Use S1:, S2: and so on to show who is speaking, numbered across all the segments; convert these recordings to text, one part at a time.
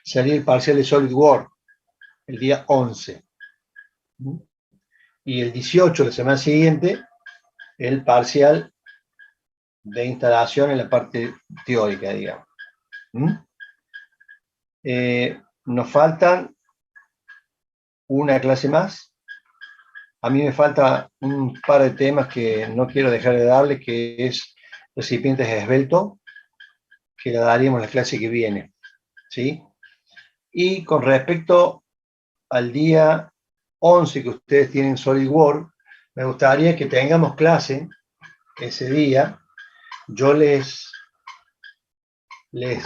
S1: sería el parcial de SolidWorks, el día 11. Y el 18, la semana siguiente, el parcial de instalación en la parte teórica, digamos. Nos faltan una clase más. A mí me falta un par de temas que no quiero dejar de darle, que es recipientes esbelto, que la daríamos la clase que viene, ¿sí? Y con respecto al día 11 que ustedes tienen SolidWorks, me gustaría que tengamos clase ese día. Yo les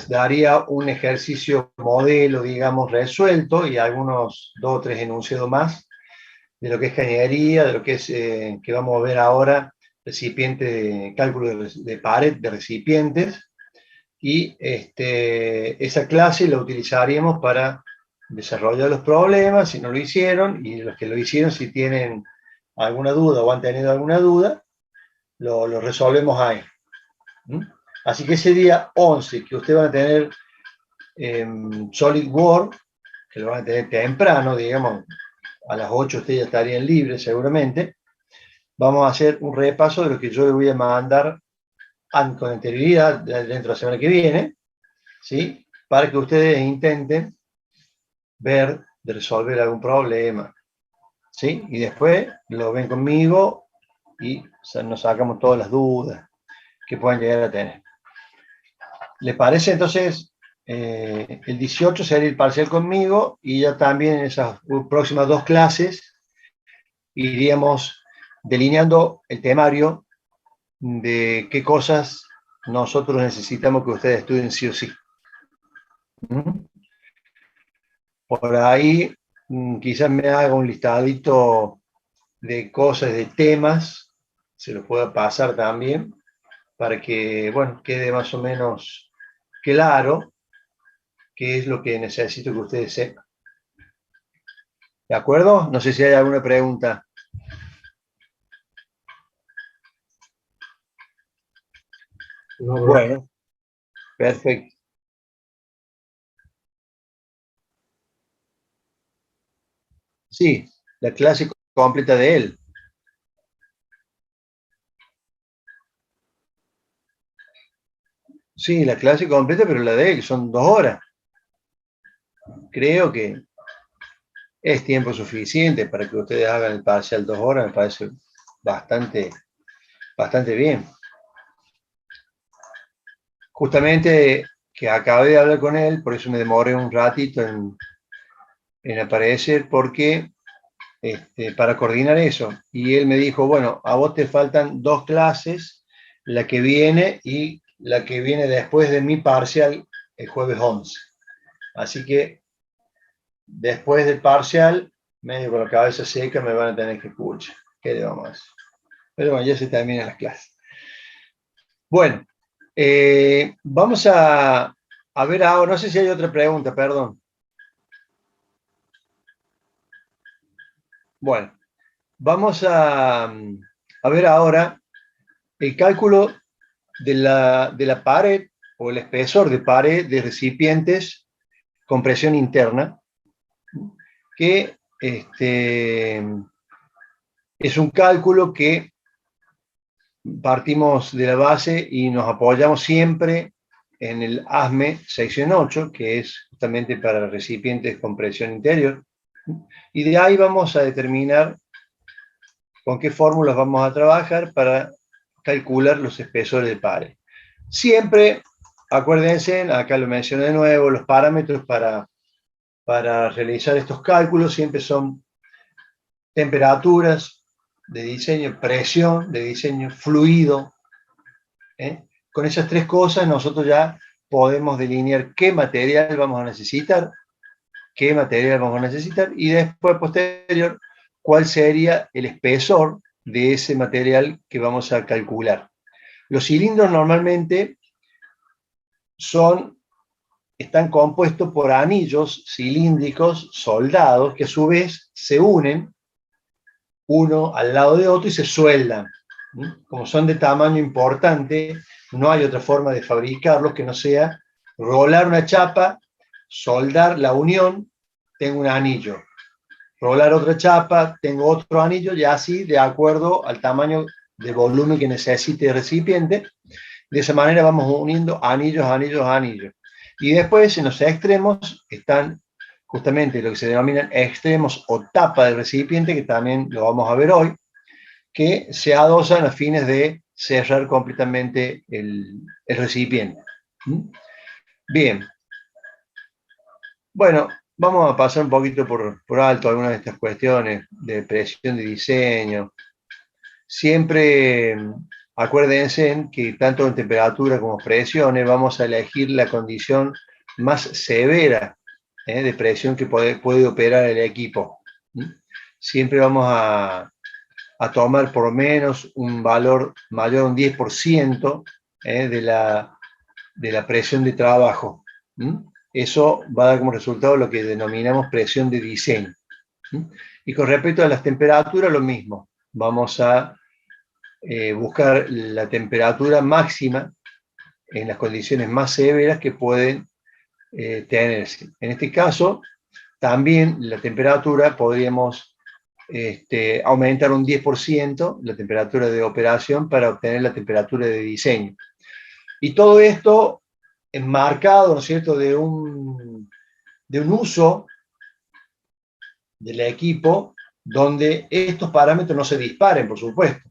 S1: daría un ejercicio modelo, digamos, resuelto y algunos 2 o 3 enunciados más de lo que es cañería, de lo que es, que vamos a ver ahora, recipiente, cálculo de pared de recipientes, y esa clase la utilizaríamos para desarrollar los problemas, si no lo hicieron, y los que lo hicieron, si tienen alguna duda o han tenido alguna duda, lo resolvemos ahí. Así que ese día 11 que ustedes van a tener SolidWorks, que lo van a tener temprano, digamos, a las 8 ustedes ya estarían libres seguramente, vamos a hacer un repaso de lo que yo les voy a mandar con anterioridad dentro de la semana que viene, ¿sí? Para que ustedes intenten ver de resolver algún problema, ¿sí? Y después lo ven conmigo y nos sacamos todas las dudas que puedan llegar a tener. ¿Les parece? Entonces, el 18 sería el parcial conmigo y ya también en esas próximas 2 clases iríamos delineando el temario de qué cosas nosotros necesitamos que ustedes estudien sí o sí. Por ahí quizás me haga un listadito de cosas, de temas, se los pueda pasar también, para que, bueno, quede más o menos claro qué es lo que necesito que ustedes sepan. ¿De acuerdo? No sé si hay alguna pregunta.
S2: No,
S1: bueno, perfecto. Sí, la clase completa de él. Sí, la clase completa, pero la de él, son 2 horas. Creo que es tiempo suficiente para que ustedes hagan el parcial 2 horas, me parece bastante bien. Justamente que acabé de hablar con él, por eso me demoré un ratito en aparecer, porque para coordinar eso. Y él me dijo, bueno, a vos te faltan 2 clases, la que viene y la que viene después de mi parcial el jueves 11. Así que después del parcial, medio con la cabeza seca, me van a tener que escuchar. ¿Qué le vamos a hacer? Pero bueno, ya se terminan las clases. Bueno, vamos a ver ahora, no sé si hay otra pregunta, perdón. Bueno, vamos a ver ahora el cálculo de la pared o el espesor de pared de recipientes con presión interna, que es un cálculo que partimos de la base y nos apoyamos siempre en el ASME sección 8, que es justamente para recipientes con presión interior, y de ahí vamos a determinar con qué fórmulas vamos a trabajar para calcular los espesores de pared. Siempre, acuérdense, acá lo menciono de nuevo, los parámetros para realizar estos cálculos siempre son temperaturas de diseño, presión de diseño, fluido. Con esas 3 cosas nosotros ya podemos delinear qué material vamos a necesitar, y después, posterior, cuál sería el espesor de ese material que vamos a calcular. Los cilindros normalmente están compuestos por anillos cilíndricos soldados que a su vez se unen uno al lado de otro y se sueldan. Como son de tamaño importante, no hay otra forma de fabricarlos que no sea rolar una chapa soldar la unión, tengo un anillo. Rolar otra chapa, tengo otro anillo, y así de acuerdo al tamaño de volumen que necesite el recipiente. De esa manera vamos uniendo anillos, anillos, anillos. Y después en los extremos están justamente lo que se denominan extremos o tapa del recipiente, que también lo vamos a ver hoy, que se adosan a fines de cerrar completamente el recipiente. Bien. Bueno, vamos a pasar un poquito por alto algunas de estas cuestiones de presión de diseño. Siempre acuérdense que tanto en temperatura como presiones vamos a elegir la condición más severa de presión que puede operar el equipo. Siempre vamos a tomar por lo menos un valor mayor a un 10% de la presión de trabajo. Eso va a dar como resultado lo que denominamos presión de diseño. Y con respecto a las temperaturas, lo mismo. Vamos a buscar la temperatura máxima en las condiciones más severas que pueden tenerse. En este caso, también la temperatura podríamos aumentar un 10% la temperatura de operación para obtener la temperatura de diseño. Y todo esto enmarcado, ¿no es cierto?, de un uso del equipo donde estos parámetros no se disparen, por supuesto.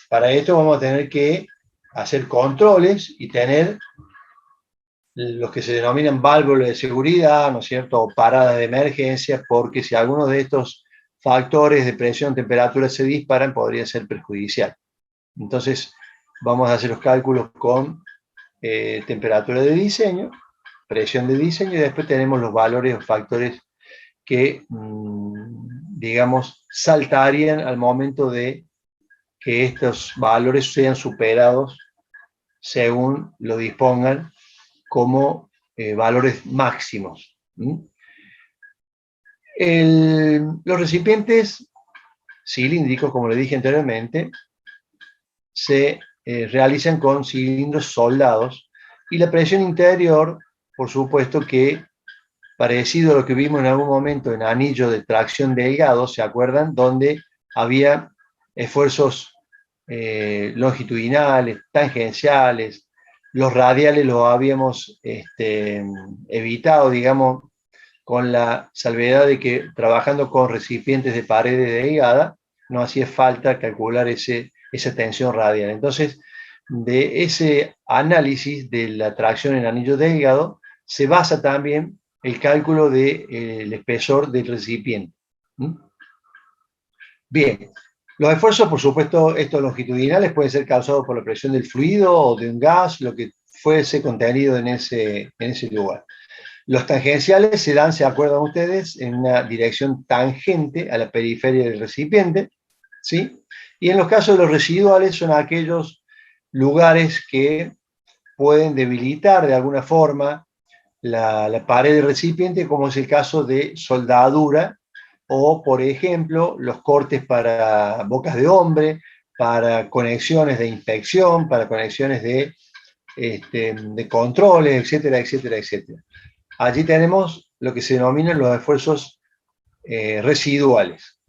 S1: Para esto vamos a tener que hacer controles y tener los que se denominan válvulas de seguridad, ¿no es cierto?, o paradas de emergencia, porque si alguno de estos factores de presión, temperatura se disparan, podría ser perjudicial. Entonces, vamos a hacer los cálculos con temperatura de diseño, presión de diseño, y después tenemos los valores o factores que, digamos, saltarían al momento de que estos valores sean superados según lo dispongan como valores máximos. Los recipientes cilíndricos, como le dije anteriormente, se realizan con cilindros soldados, y la presión interior, por supuesto que parecido a lo que vimos en algún momento en anillo de tracción delgado, ¿se acuerdan? Donde había esfuerzos longitudinales, tangenciales, los radiales los habíamos evitado, digamos, con la salvedad de que trabajando con recipientes de paredes delgadas, no hacía falta calcular esa tensión radial. Entonces, de ese análisis de la tracción en anillo delgado, se basa también el cálculo del espesor del recipiente. Bien, los esfuerzos, por supuesto, estos longitudinales pueden ser causados por la presión del fluido o de un gas, lo que fuese contenido en ese lugar. Los tangenciales se dan, ¿se acuerdan ustedes?, en una dirección tangente a la periferia del recipiente, ¿sí? Y en los casos de los residuales son aquellos lugares que pueden debilitar de alguna forma la pared del recipiente, como es el caso de soldadura, o, por ejemplo, los cortes para bocas de hombre, para conexiones de inspección, para conexiones de controles, etcétera, etcétera, etcétera. Allí tenemos lo que se denominan los esfuerzos residuales.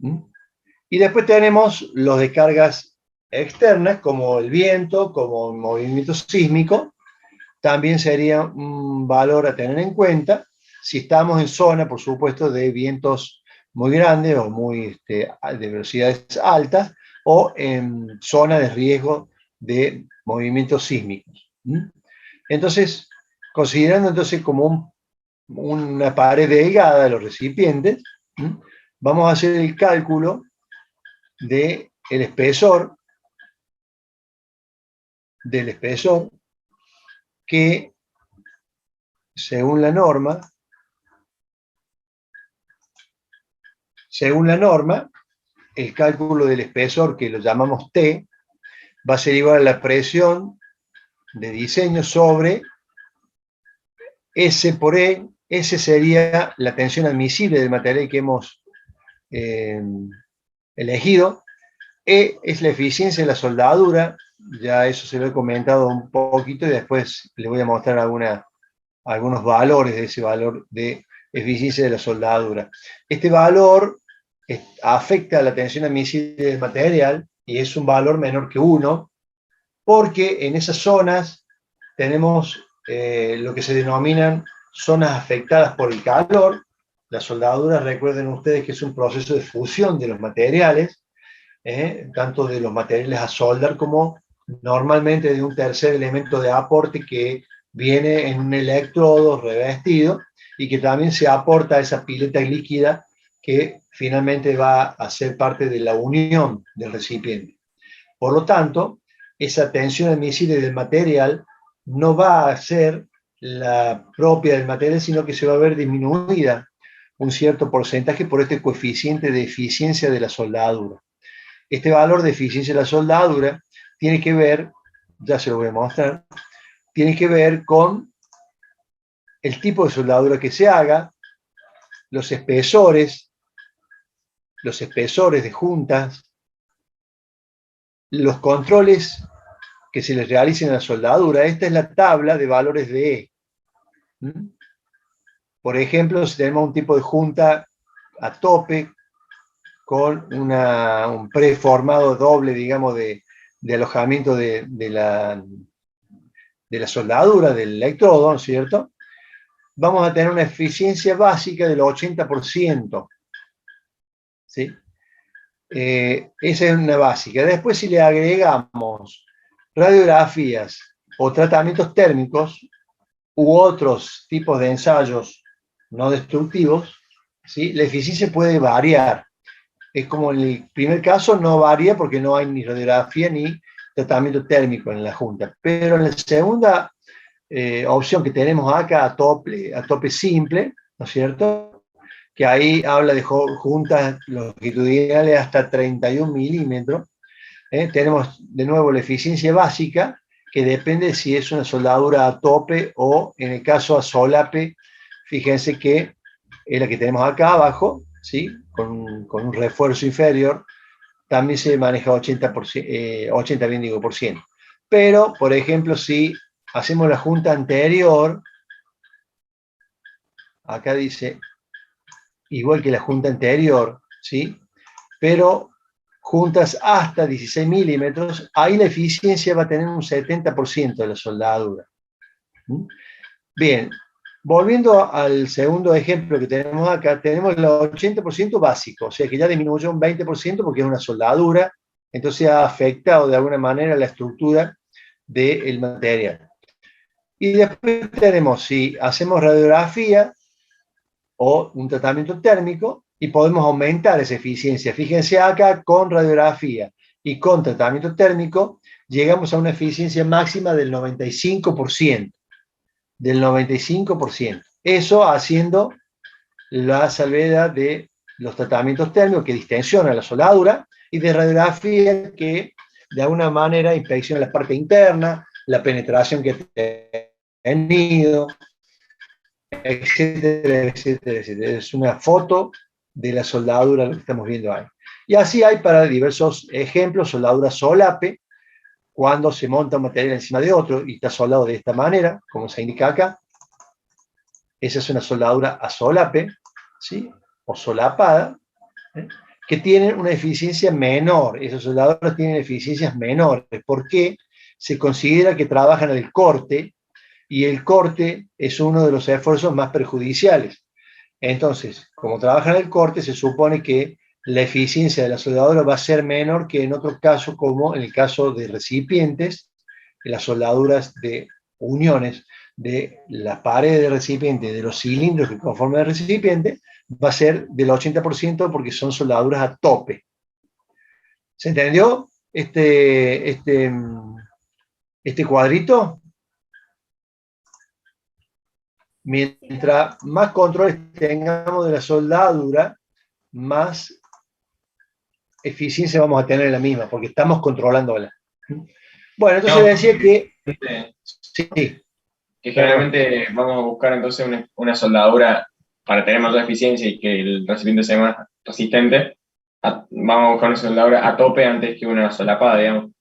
S1: Y después tenemos los de cargas externas, como el viento, como el movimiento sísmico. También sería un valor a tener en cuenta si estamos en zona, por supuesto, de vientos muy grandes o de velocidades altas, o en zona de riesgo de movimientos sísmicos. Entonces, considerando entonces como una pared delgada de los recipientes, vamos a hacer el cálculo del espesor que, según la norma, el cálculo del espesor, que lo llamamos T, va a ser igual a la presión de diseño sobre S por E. S sería la tensión admisible del material que hemos elegido. E es la eficiencia de la soldadura, ya eso se lo he comentado un poquito y después les voy a mostrar alguna algunos valores de ese valor de eficiencia de la soldadura. Este valor afecta la tensión admisible del material y es un valor menor que 1, porque en esas zonas tenemos lo que se denominan zonas afectadas por el calor. La soldadura, recuerden ustedes que es un proceso de fusión de los materiales, tanto de los materiales a soldar como normalmente de un tercer elemento de aporte que viene en un electrodo revestido y que también se aporta a esa pileta líquida que finalmente va a ser parte de la unión del recipiente. Por lo tanto, esa tensión admisible del material no va a ser la propia del material, sino que se va a ver disminuida un cierto porcentaje por este coeficiente de eficiencia de la soldadura. Este valor de eficiencia de la soldadura tiene que ver, ya se lo voy a mostrar, tiene que ver con el tipo de soldadura que se haga, los espesores de juntas, los controles que se les realicen a la soldadura. Esta es la tabla de valores de E. Por ejemplo, si tenemos un tipo de junta a tope con un preformado doble, digamos, de alojamiento de la soldadura, del electrodo, ¿no es cierto? Vamos a tener una eficiencia básica del 80%. ¿Sí? Esa es una básica. Después, si le agregamos radiografías o tratamientos térmicos u otros tipos de ensayos no destructivos, ¿sí? La eficiencia puede variar. Es como en el primer caso no varía porque no hay ni radiografía ni tratamiento térmico en la junta. Pero en la segunda opción que tenemos acá a tope simple, ¿no es cierto? Que ahí habla de juntas longitudinales hasta 31 milímetros. Tenemos de nuevo la eficiencia básica, que depende si es una soldadura a tope o, en el caso a solape, fíjense que es la que tenemos acá abajo, ¿sí? Con un refuerzo inferior, también se maneja 80%, bien digo, por ciento. Pero, por ejemplo, si hacemos la junta anterior, acá dice, igual que la junta anterior, ¿sí? Pero juntas hasta 16 milímetros, ahí la eficiencia va a tener un 70% de la soldadura. Bien, volviendo al segundo ejemplo que tenemos acá, tenemos el 80% básico, o sea que ya disminuyó un 20% porque es una soldadura, entonces ha afectado de alguna manera la estructura del material. Y después tenemos, si hacemos radiografía o un tratamiento térmico, y podemos aumentar esa eficiencia. Fíjense acá, con radiografía y con tratamiento térmico, llegamos a una eficiencia máxima del 95%. Del 95%. Eso haciendo la salvedad de los tratamientos térmicos que distensionan la soldadura y de radiografía que de alguna manera inspecciona la parte interna, la penetración que ha tenido, etcétera, etcétera, etcétera. Es una foto de la soldadura lo que estamos viendo ahí. Y así hay para diversos ejemplos: soldadura solape, cuando se monta un material encima de otro y está soldado de esta manera, como se indica acá. Esa es una soldadura a solape, ¿sí? O solapada, que tienen una eficiencia menor. Esas soldaduras tienen eficiencias menores. ¿Por qué? Se considera que trabajan al corte, y el corte es uno de los esfuerzos más perjudiciales. Entonces, como trabajan el corte, se supone que la eficiencia de la soldadura va a ser menor que en otros casos, como en el caso de recipientes, las soldaduras de uniones de las paredes del recipiente, de los cilindros que conforman el recipiente, va a ser del 80% porque son soldaduras a tope. ¿Se entendió este cuadrito? Mientras más controles tengamos de la soldadura, más eficiencia vamos a tener en la misma, porque estamos controlándola. Bueno, entonces decía que... Sí.
S3: Que generalmente vamos a buscar entonces una soldadura para tener mayor eficiencia y que el recipiente sea más resistente. Vamos a buscar una soldadura a tope antes que una solapada, digamos.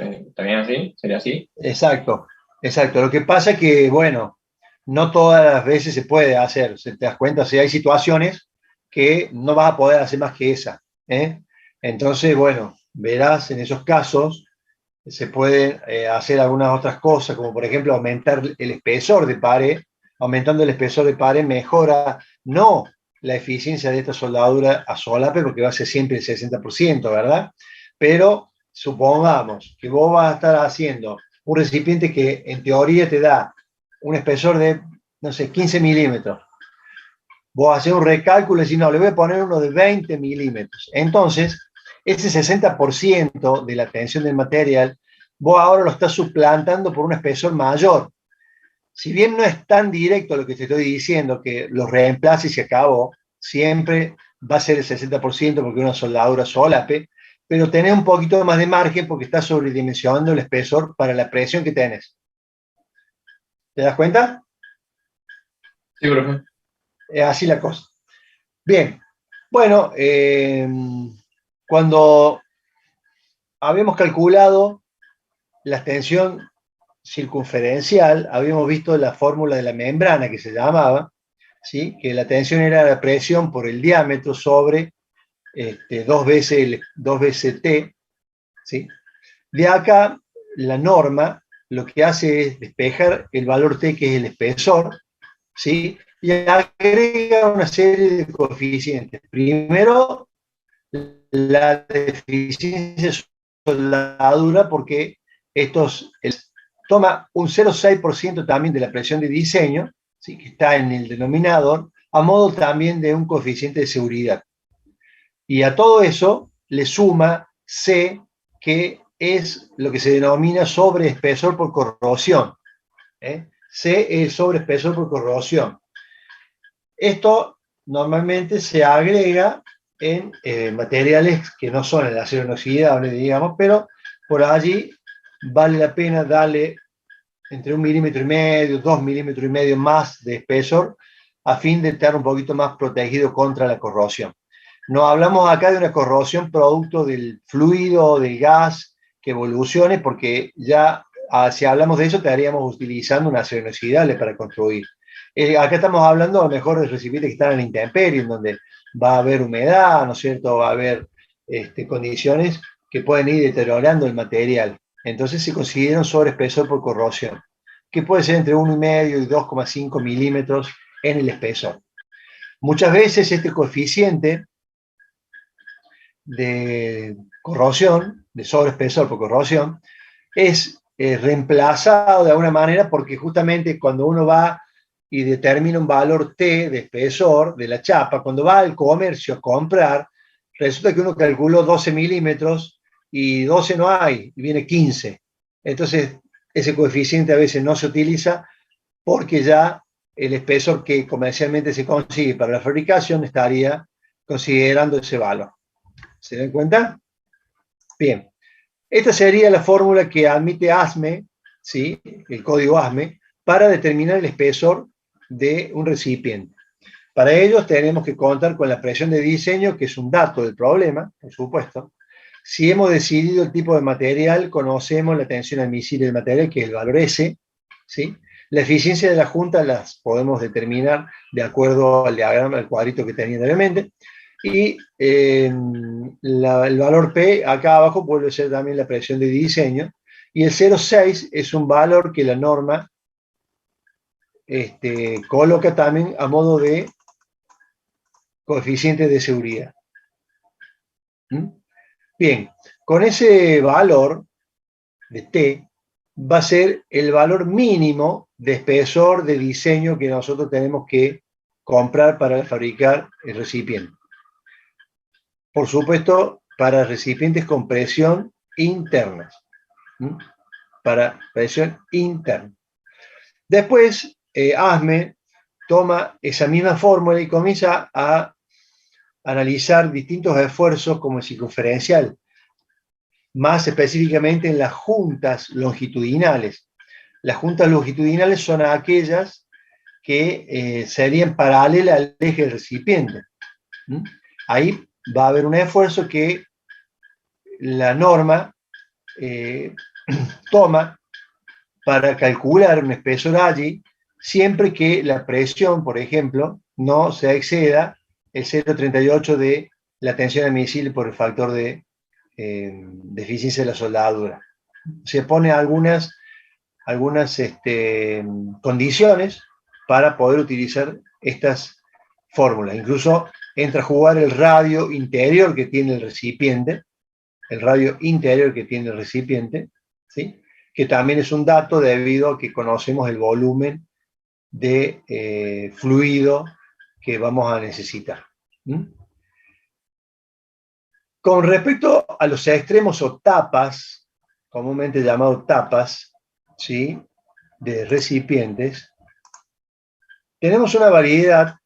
S3: ¿Está bien así? ¿Sería así?
S1: Exacto, exacto. Lo que pasa es que, bueno, no todas las veces se puede hacer, ¿se te das cuenta? O sea, hay situaciones que no vas a poder hacer más que esa, ¿eh? Entonces, bueno, verás, en esos casos se pueden hacer algunas otras cosas, como por ejemplo aumentar el espesor de pared. Aumentando el espesor de pared mejora no la eficiencia de esta soldadura a solape, porque va a ser siempre el 60%, ¿verdad? Pero supongamos que vos vas a estar haciendo un recipiente que en teoría te da un espesor de, no sé, 15 milímetros. Vos haces un recálculo y decís, no, le voy a poner uno de 20 milímetros. Entonces, ese 60% de la tensión del material, vos ahora lo estás suplantando por un espesor mayor. Si bien no es tan directo lo que te estoy diciendo, que los reemplace y se acabó, siempre va a ser el 60% porque es una soldadura solape, pero tenés un poquito más de margen porque estás sobredimensionando el espesor para la presión que tenés. ¿Te das cuenta?
S3: Sí, profe.
S1: Es así la cosa. Bien, bueno, cuando habíamos calculado la tensión circunferencial, habíamos visto la fórmula de la membrana que se llamaba, ¿sí? Que la tensión era la presión por el diámetro sobre dos veces T. ¿Sí? De acá, la norma lo que hace es despejar el valor T, que es el espesor, ¿sí? Y agrega una serie de coeficientes. Primero, la deficiencia de soldadura, porque toma un 0,6% también de la presión de diseño, ¿sí? Que está en el denominador, a modo también de un coeficiente de seguridad. Y a todo eso le suma C, que es lo que se denomina sobreespesor por corrosión. C es sobreespesor por corrosión. Esto normalmente se agrega en materiales que no son el acero inoxidable, digamos, pero por allí vale la pena darle entre 1,5 milímetros, 2,5 milímetros más de espesor, a fin de estar un poquito más protegido contra la corrosión. No hablamos acá de una corrosión producto del fluido o del gas que evolucione, porque ya si hablamos de eso estaríamos utilizando un acero inoxidable para construir. Acá estamos hablando a lo mejor de recipientes que están en la intemperie, en donde va a haber humedad, ¿no es cierto? Va a haber condiciones que pueden ir deteriorando el material. Entonces se considera un sobreespesor por corrosión, que puede ser entre 1,5 y 2,5 milímetros en el espesor. Muchas veces este coeficiente de corrosión, de sobreespesor por corrosión, es reemplazado de alguna manera, porque justamente cuando uno va y determina un valor T de espesor de la chapa, cuando va al comercio a comprar, resulta que uno calculó 12 milímetros y 12 no hay, y viene 15. Entonces, ese coeficiente a veces no se utiliza porque ya el espesor que comercialmente se consigue para la fabricación estaría considerando ese valor. ¿Se dan cuenta? Bien. Esta sería la fórmula que admite ASME, ¿sí? El código ASME, para determinar el espesor de un recipiente. Para ello tenemos que contar con la presión de diseño, que es un dato del problema, por supuesto. Si hemos decidido el tipo de material, conocemos la tensión admisible del material, que es el valor S, ¿sí? La eficiencia de la junta las podemos determinar de acuerdo al diagrama, al cuadrito que tenía anteriormente. Y el valor P acá abajo vuelve a ser también la presión de diseño. Y el 0,6 es un valor que la norma coloca también a modo de coeficiente de seguridad. ¿Mm? Bien, con ese valor de T va a ser el valor mínimo de espesor de diseño que nosotros tenemos que comprar para fabricar el recipiente. Por supuesto, para recipientes con presión interna. ¿Mm? Para presión interna. Después, ASME toma esa misma fórmula y comienza a analizar distintos esfuerzos como el circunferencial, más específicamente en las juntas longitudinales. Las juntas longitudinales son aquellas que serían paralelas al eje del recipiente. ¿Mm? Ahí va a haber un esfuerzo que la norma toma para calcular un espesor allí siempre que la presión, por ejemplo, no se exceda el 0,38 de la tensión admisible por el factor de deficiencia de la soldadura. Se pone algunas condiciones para poder utilizar estas fórmulas. Incluso entra a jugar el radio interior que tiene el recipiente, ¿sí? Que también es un dato debido a que conocemos el volumen de fluido que vamos a necesitar. Con respecto a los extremos o tapas, comúnmente llamados tapas, ¿sí?, de recipientes, tenemos una variedad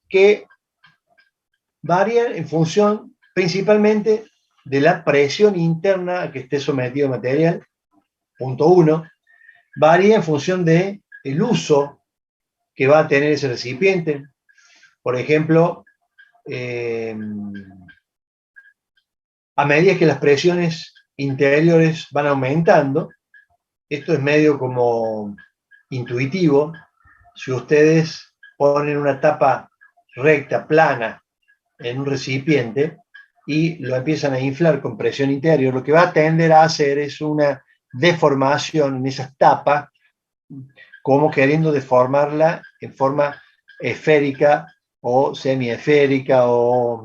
S1: que varía en función principalmente de la presión interna a que esté sometido el material, punto 1, varía en función del uso que va a tener ese recipiente. Por ejemplo, a medida que las presiones interiores van aumentando, esto es medio como intuitivo, si ustedes ponen una tapa recta, plana, en un recipiente y lo empiezan a inflar con presión interior, lo que va a tender a hacer es una deformación en esas tapas, como queriendo deformarla en forma esférica o semiesférica o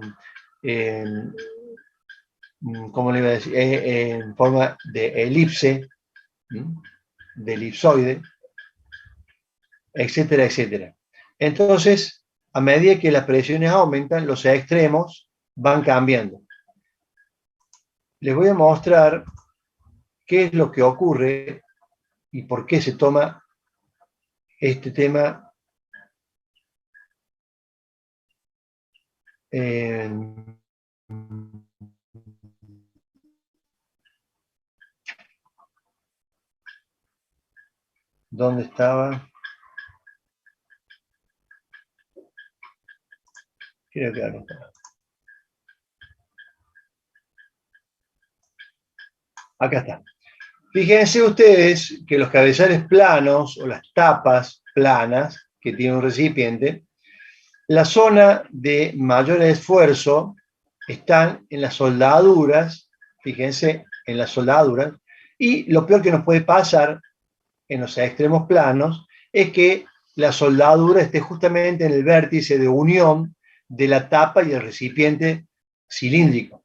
S1: ¿cómo le iba a decir? En forma de elipse, de elipsoide, etcétera, etcétera. Entonces, a medida que las presiones aumentan, los extremos van cambiando. Les voy a mostrar qué es lo que ocurre y por qué se toma este tema ¿dónde estaba? Creo que acá está. Acá está. Fíjense ustedes que los cabezales planos o las tapas planas que tiene un recipiente, la zona de mayor esfuerzo están en las soldaduras, fíjense en las soldaduras, y lo peor que nos puede pasar en los extremos planos es que la soldadura esté justamente en el vértice de unión de la tapa y el recipiente cilíndrico.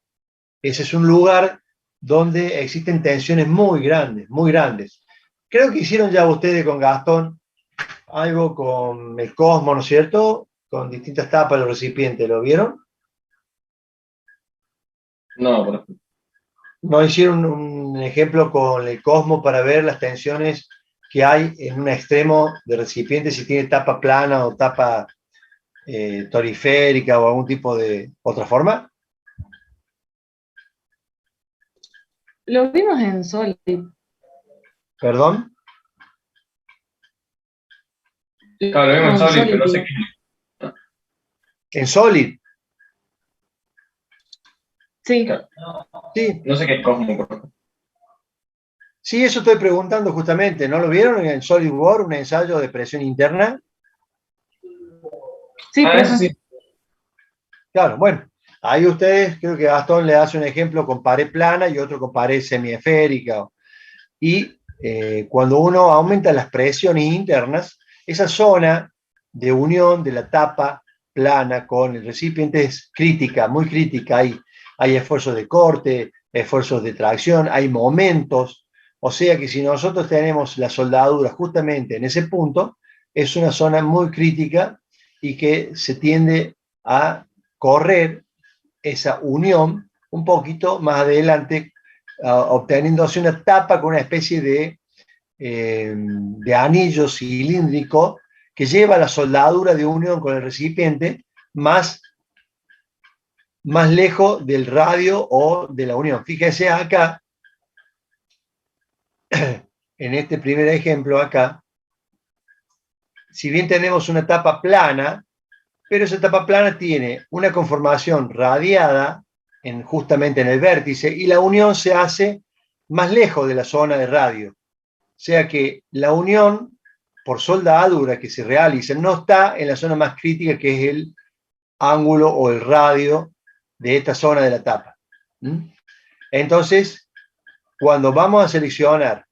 S1: Ese es un lugar donde existen tensiones muy grandes, muy grandes. Creo que hicieron ya ustedes con Gastón algo con el Cosmo, ¿no es cierto? Con distintas tapas de los recipientes, ¿lo vieron?
S3: No, por ejemplo.
S1: ¿No hicieron un ejemplo con el Cosmo para ver las tensiones que hay en un extremo de recipiente, si tiene tapa plana o tapa toriférica o algún tipo de otra forma?
S4: Lo vimos en Solid.
S1: ¿Perdón?
S3: Claro, lo vimos en Solid, pero no sé qué.
S1: ¿En Solid?
S4: Sí.
S1: Sí.
S3: No sé qué es Cosmo, por ejemplo.
S1: Sí, eso estoy preguntando justamente. ¿No lo vieron en SolidWorks, un ensayo de presión interna?
S4: Sí,
S3: Eso sí.
S1: Claro, bueno, ahí ustedes, creo que Gastón le hace un ejemplo con pared plana y otro con pared semiesférica. Y cuando uno aumenta las presiones internas, esa zona de unión de la tapa plana con el recipiente es crítica, muy crítica. Hay esfuerzos de corte, esfuerzos de tracción, hay momentos. O sea que si nosotros tenemos la soldadura justamente en ese punto, es una zona muy crítica y que se tiende a correr esa unión un poquito más adelante, obteniéndose una tapa con una especie de anillo cilíndrico que lleva la soldadura de unión con el recipiente más lejos del radio o de la unión. Fíjese acá, en este primer ejemplo acá, si bien tenemos una tapa plana, pero esa tapa plana tiene una conformación radiada justamente en el vértice y la unión se hace más lejos de la zona de radio. O sea que la unión por soldadura que se realiza no está en la zona más crítica, que es el ángulo o el radio de esta zona de la tapa. Entonces, cuando vamos a seleccionar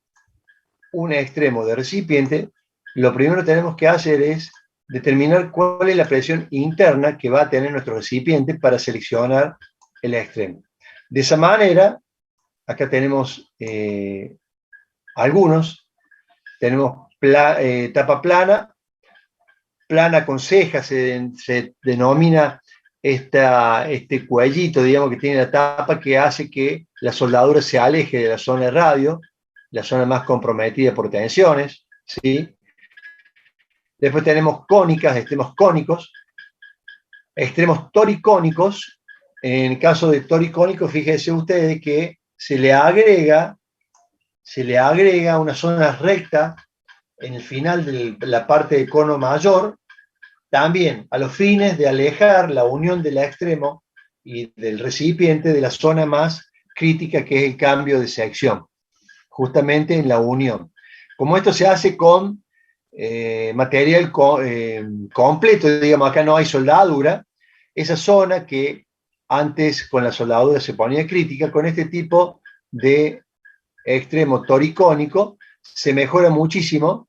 S1: un extremo de recipiente, lo primero que tenemos que hacer es determinar cuál es la presión interna que va a tener nuestro recipiente para seleccionar el extremo. De esa manera, acá tenemos algunos, tenemos tapa plana, plana con cejas, se denomina este cuellito, digamos, que tiene la tapa, que hace que la soldadura se aleje de la zona de radio, la zona más comprometida por tensiones, ¿sí? Después tenemos cónicas, extremos toricónicos. En el caso de toricónicos, fíjense ustedes que se le agrega una zona recta en el final de la parte de cono mayor, también a los fines de alejar la unión del extremo y del recipiente de la zona más crítica, que es el cambio de sección, justamente en la unión. Como esto se hace con material completo, digamos, acá no hay soldadura, esa zona que antes con la soldadura se ponía crítica, con este tipo de extremo toricónico se mejora muchísimo,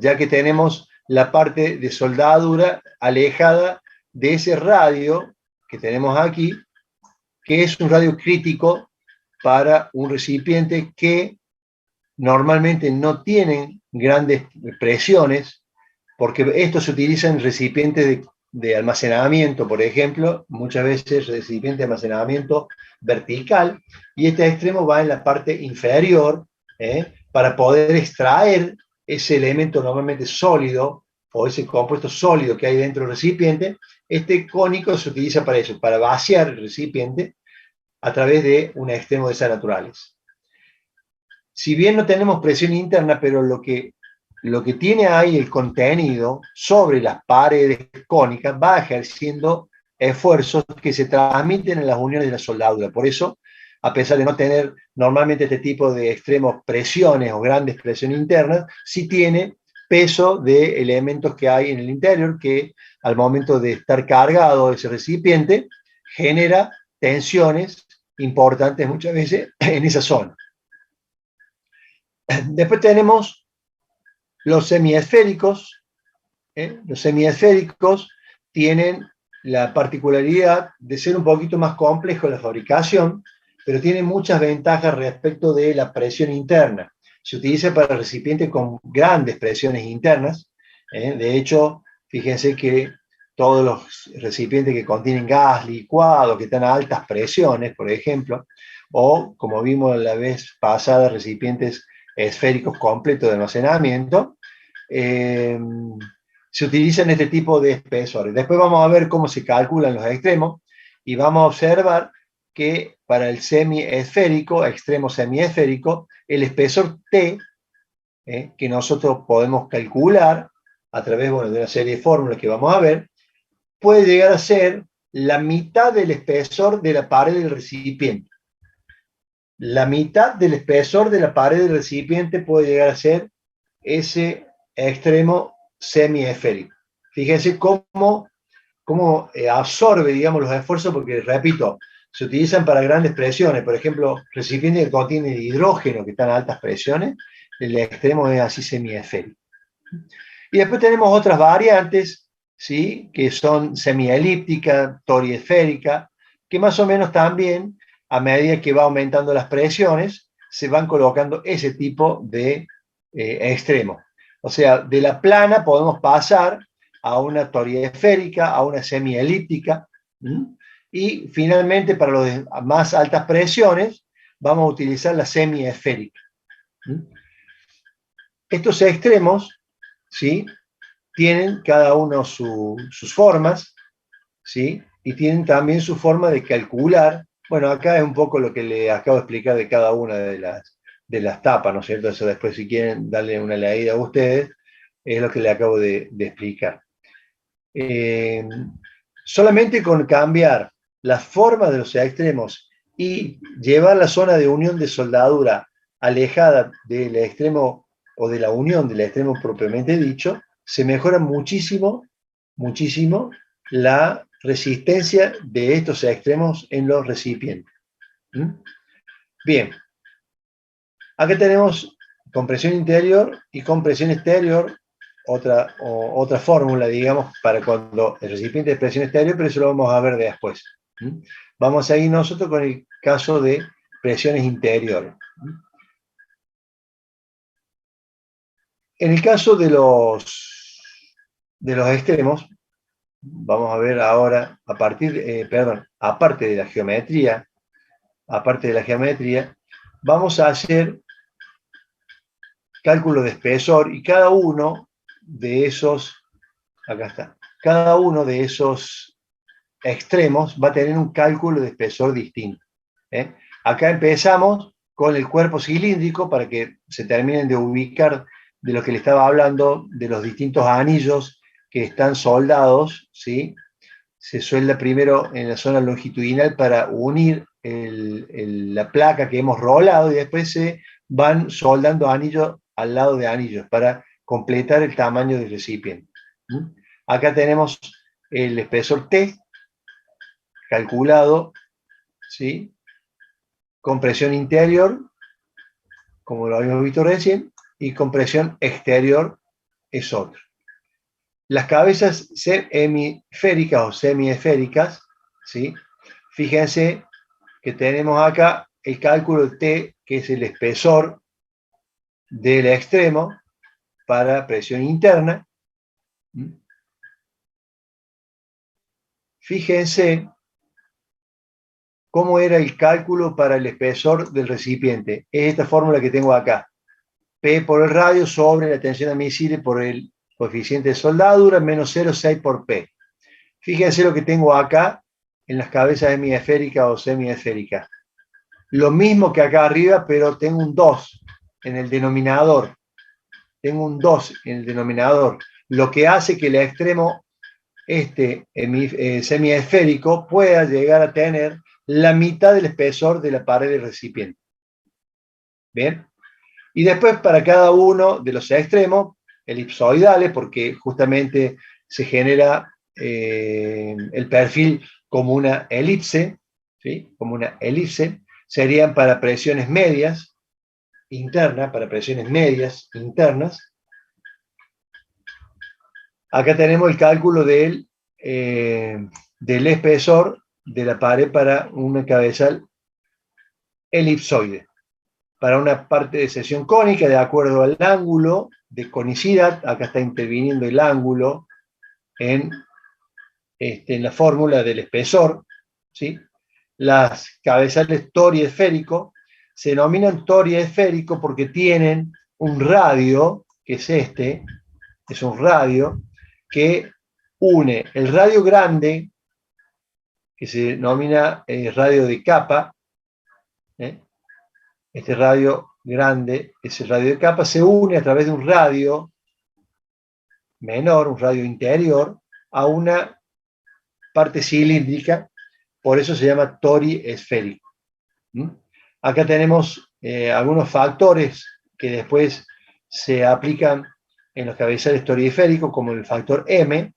S1: ya que tenemos la parte de soldadura alejada de ese radio que tenemos aquí, que es un radio crítico para un recipiente que normalmente no tienen grandes presiones, porque esto se utiliza en recipientes de almacenamiento, por ejemplo, muchas veces recipiente de almacenamiento vertical, y este extremo va en la parte inferior, para poder extraer ese elemento normalmente sólido, o ese compuesto sólido que hay dentro del recipiente. Este cónico se utiliza para eso, para vaciar el recipiente a través de un extremo de esas naturales. Si bien no tenemos presión interna, pero lo que tiene ahí el contenido sobre las paredes cónicas va ejerciendo esfuerzos que se transmiten en las uniones de la soldadura. Por eso, a pesar de no tener normalmente este tipo de extremos presiones o grandes presiones internas, sí tiene peso de elementos que hay en el interior, que al momento de estar cargado ese recipiente genera tensiones importantes muchas veces en esa zona. Después tenemos los semiesféricos. Los semiesféricos tienen la particularidad de ser un poquito más complejo la fabricación, pero tienen muchas ventajas respecto de la presión interna. Se utiliza para recipientes con grandes presiones internas. De hecho, fíjense que todos los recipientes que contienen gas licuado, que están a altas presiones, por ejemplo, o como vimos la vez pasada, recipientes esféricos completos de almacenamiento, se utilizan este tipo de espesores. Después vamos a ver cómo se calculan los extremos y vamos a observar que para el semiesférico, extremo semiesférico, el espesor T, que nosotros podemos calcular a través, bueno, de una serie de fórmulas que vamos a ver, puede llegar a ser la mitad del espesor de la pared del recipiente. La mitad del espesor de la pared del recipiente puede llegar a ser ese extremo semiesférico. Fíjense cómo absorbe, digamos, los esfuerzos, porque, repito, se utilizan para grandes presiones. Por ejemplo, recipientes que contienen hidrógeno, que están a altas presiones, el extremo es así semiesférico. Y después tenemos otras variantes, ¿sí?, que son semielíptica, toriesférica, que más o menos también, a medida que va aumentando las presiones, se van colocando ese tipo de extremos. O sea, de la plana podemos pasar a una toriesférica, a una semielíptica, y finalmente para los de más altas presiones vamos a utilizar la semiesférica. Estos extremos, ¿sí?, tienen cada uno sus formas, ¿sí?, y tienen también su forma de calcular. Bueno, acá es un poco lo que le acabo de explicar de cada una de las tapas, ¿no es cierto? Eso después, si quieren darle una leída a ustedes, es lo que le acabo de explicar. Solamente con cambiar la forma de los extremos y llevar la zona de unión de soldadura alejada del extremo o de la unión del extremo propiamente dicho, se mejora muchísimo, muchísimo la resistencia de estos extremos en los recipientes. ¿Mm? Bien, acá tenemos compresión interior y compresión exterior, otra fórmula, digamos, para cuando el recipiente es presión exterior, pero eso lo vamos a ver después. ¿Mm? Vamos a ir nosotros con el caso de presiones interiores. En el caso de los extremos, vamos a ver ahora, aparte de la geometría, vamos a hacer cálculo de espesor y cada uno de esos, acá está, cada uno de esos extremos va a tener un cálculo de espesor distinto. Acá empezamos con el cuerpo cilíndrico para que se terminen de ubicar de lo que le estaba hablando, de los distintos anillos que están soldados, ¿sí? Se suelda primero en la zona longitudinal para unir la placa que hemos rolado y después se van soldando anillos al lado de anillos para completar el tamaño del recipiente. Acá tenemos el espesor T calculado, ¿sí? Compresión interior, como lo habíamos visto recién, y compresión exterior es otro. Las cabezas hemisféricas o semiesféricas, ¿sí? Fíjense que tenemos acá el cálculo de T, que es el espesor del extremo para presión interna. Fíjense cómo era el cálculo para el espesor del recipiente. Es esta fórmula que tengo acá. P por el radio sobre la tensión admisible por el coeficiente de soldadura menos 0,6 por P. Fíjense lo que tengo acá en las cabezas hemisféricas o semiesféricas. Lo mismo que acá arriba, pero tengo un 2 en el denominador. Tengo un 2 en el denominador, lo que hace que el extremo semiesférico pueda llegar a tener la mitad del espesor de la pared del recipiente. ¿Bien? Y después para cada uno de los extremos, elipsoidales, porque justamente se genera el perfil como una elipse, ¿sí? Como una elipse, serían para presiones medias internas, para presiones medias internas. Acá tenemos el cálculo del espesor de la pared para una cabezal elipsoide. Para una parte de sección cónica, de acuerdo al ángulo de conicidad, acá está interviniendo el ángulo en la fórmula del espesor, ¿sí? Las cabezales toriesférico se denominan toriesférico porque tienen un radio, que es un radio que une el radio grande, que se denomina radio de capa, este radio grande es el radio de capa, se une a través de un radio menor, un radio interior, a una parte cilíndrica, por eso se llama tori esférico. Acá tenemos algunos factores que después se aplican en los cabezales toriesféricos, como el factor M,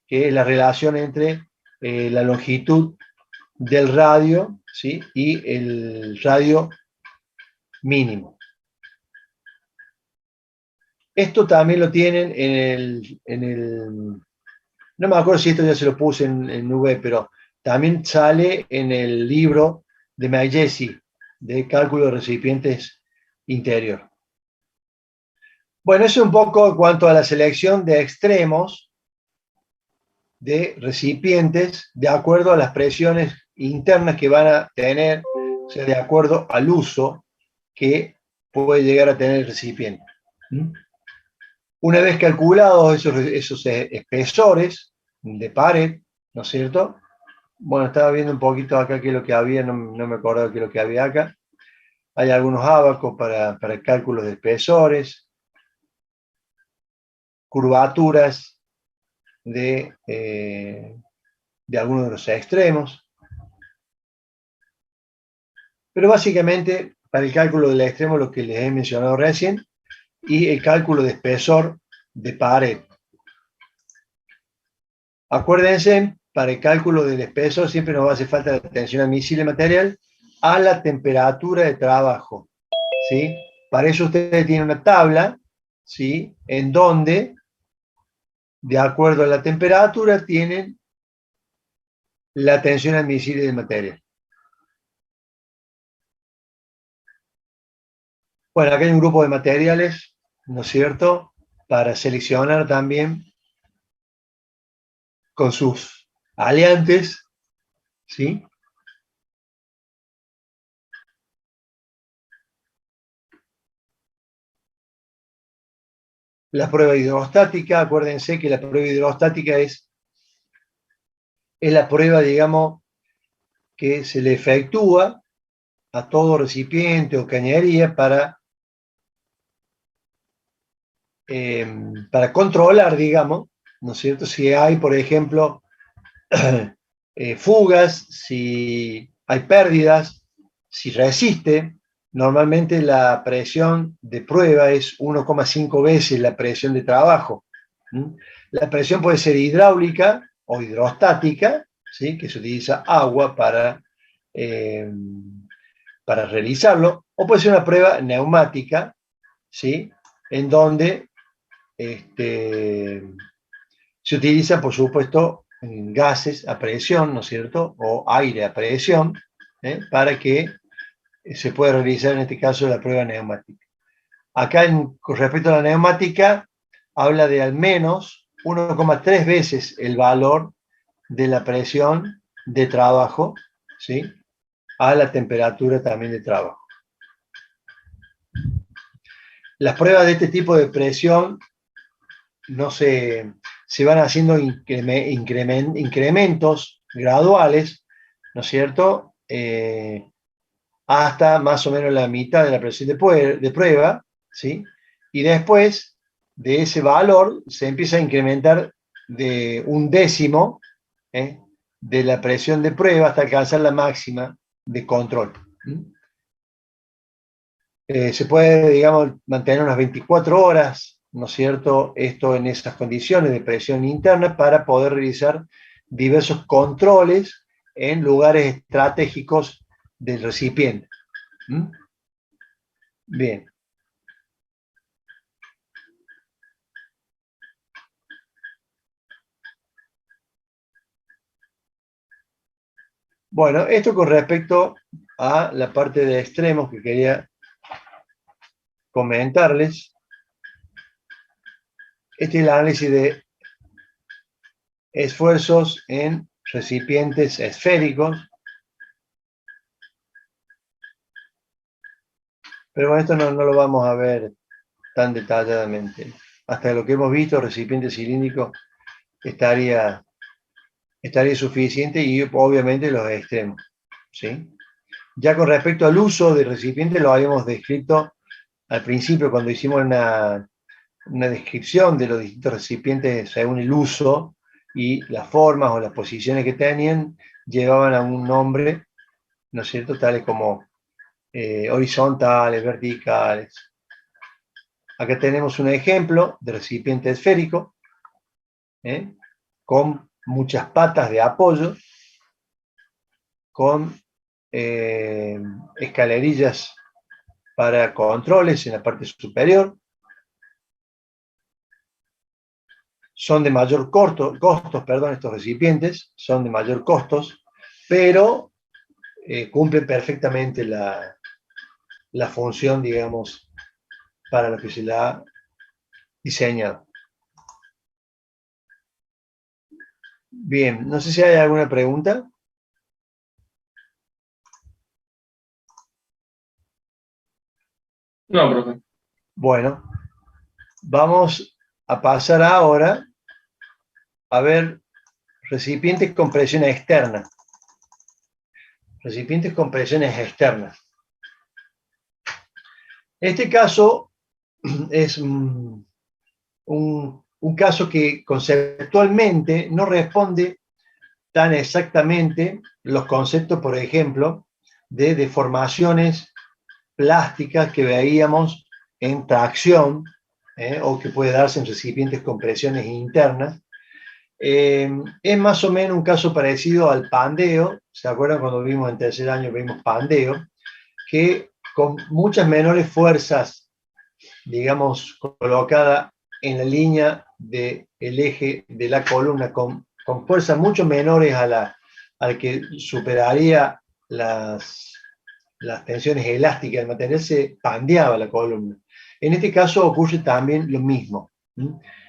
S1: que es la relación entre la longitud del radio, ¿sí? Y el radio mínimo. Esto también lo tienen no me acuerdo si esto ya se lo puse en V, pero también sale en el libro de Maggesi, de cálculo de recipientes interior. Bueno, eso es un poco en cuanto a la selección de extremos de recipientes de acuerdo a las presiones internas que van a tener, o sea, de acuerdo al uso que puede llegar a tener el recipiente. Una vez calculados esos espesores de pared, ¿no es cierto? Bueno, estaba viendo un poquito acá qué es lo que había, no me acuerdo qué es lo que había acá. Hay algunos ábacos para cálculos de espesores, curvaturas de algunos de los extremos. Pero básicamente, para el cálculo del extremo, lo que les he mencionado recién, y el cálculo de espesor de pared. Acuérdense, para el cálculo del espesor siempre nos hace falta la tensión admisible material a la temperatura de trabajo, ¿sí? Para eso ustedes tienen una tabla, ¿sí? En donde, de acuerdo a la temperatura, tienen la tensión admisible del material. Bueno, acá hay un grupo de materiales, ¿no es cierto?, para seleccionar también con sus aliantes, ¿sí? La prueba hidrostática, acuérdense que la prueba hidrostática es la prueba, digamos, que se le efectúa a todo recipiente o cañería para controlar, digamos, ¿no es cierto? Si hay, por ejemplo, fugas, si hay pérdidas, si resiste. Normalmente la presión de prueba es 1,5 veces la presión de trabajo. La presión puede ser hidráulica o hidrostática, ¿sí? Que se utiliza agua para realizarlo, o puede ser una prueba neumática, ¿sí? En donde se utiliza, por supuesto, gases a presión, ¿no es cierto?, o aire a presión, para que se pueda realizar en este caso la prueba neumática. Acá, con respecto a la neumática, habla de al menos 1,3 veces el valor de la presión de trabajo, ¿sí?, a la temperatura también de trabajo. Las pruebas de este tipo de presión no se van haciendo incrementos graduales, ¿no es cierto?, hasta más o menos la mitad de la presión de prueba, ¿sí? Y después de ese valor se empieza a incrementar de 1/10 de la presión de prueba hasta alcanzar la máxima de control. Se puede, digamos, mantener unas 24 horas, ¿no es cierto?, esto en esas condiciones de presión interna para poder realizar diversos controles en lugares estratégicos del recipiente. Bien. Bueno, esto con respecto a la parte de extremos que quería comentarles. Este es el análisis de esfuerzos en recipientes esféricos. Pero bueno, esto no lo vamos a ver tan detalladamente. Hasta lo que hemos visto, recipiente cilíndrico estaría suficiente, y obviamente los extremos, ¿sí? Ya con respecto al uso del recipiente lo habíamos descrito al principio cuando hicimos una descripción de los distintos recipientes según el uso, y las formas o las posiciones que tenían llevaban a un nombre, ¿no es cierto?, tales como horizontales, verticales. Acá tenemos un ejemplo de recipiente esférico, con muchas patas de apoyo, con escalerillas para controles en la parte superior. Son de mayor costos, estos recipientes son de mayor costos, pero cumplen perfectamente la función, digamos, para lo que se la ha diseñado. Bien, no sé si hay alguna pregunta.
S3: No, profe.
S1: Bueno, vamos a pasar ahora a ver recipientes con presión externa. Recipientes con presiones externas. Este caso es un caso que conceptualmente no responde tan exactamente los conceptos, por ejemplo, de deformaciones plástica que veíamos en tracción, o que puede darse en recipientes con presiones internas. Es más o menos un caso parecido al pandeo. ¿Se acuerdan cuando vimos en tercer año, vimos pandeo? Que con muchas menores fuerzas, digamos, colocada en la línea del eje de la columna, con fuerzas mucho menores al que superaría las tensiones elásticas del material, se pandeaba la columna. En este caso ocurre también lo mismo.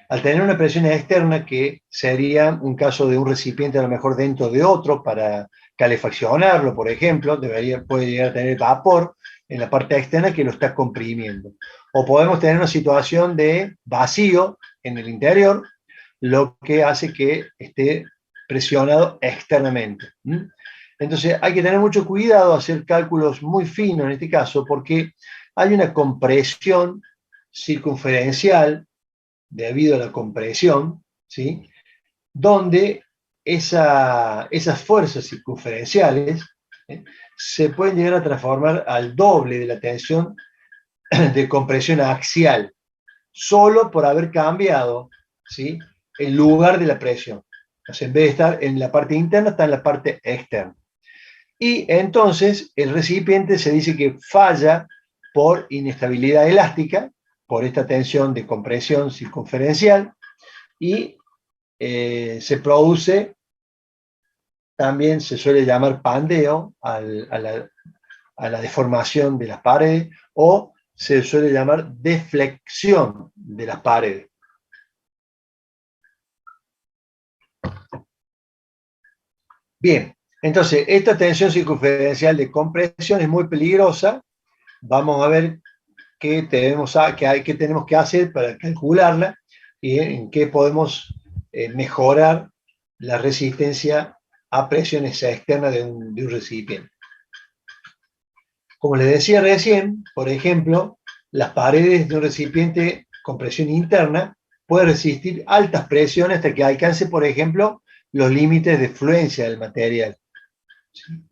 S1: Al tener una presión externa, que sería un caso de un recipiente a lo mejor dentro de otro para calefaccionarlo, por ejemplo, puede llegar a tener vapor en la parte externa que lo está comprimiendo. O podemos tener una situación de vacío en el interior, lo que hace que esté presionado externamente. Entonces hay que tener mucho cuidado, hacer cálculos muy finos en este caso, porque hay una compresión circunferencial debido a la compresión, ¿sí? Donde esas fuerzas circunferenciales se pueden llegar a transformar al doble de la tensión de compresión axial, solo por haber cambiado, ¿sí?, el lugar de la presión. O sea, en vez de estar en la parte interna, está en la parte externa. Y entonces el recipiente se dice que falla por inestabilidad elástica, por esta tensión de compresión circunferencial, y se produce, también se suele llamar pandeo a la deformación de las paredes, o se suele llamar deflexión de las paredes. Bien, entonces esta tensión circunferencial de compresión es muy peligrosa. Vamos a ver qué tenemos que hacer para calcularla y en qué podemos mejorar la resistencia a presiones externas de un recipiente. Como les decía recién, por ejemplo, las paredes de un recipiente con presión interna pueden resistir altas presiones hasta que alcance, por ejemplo, los límites de fluencia del material.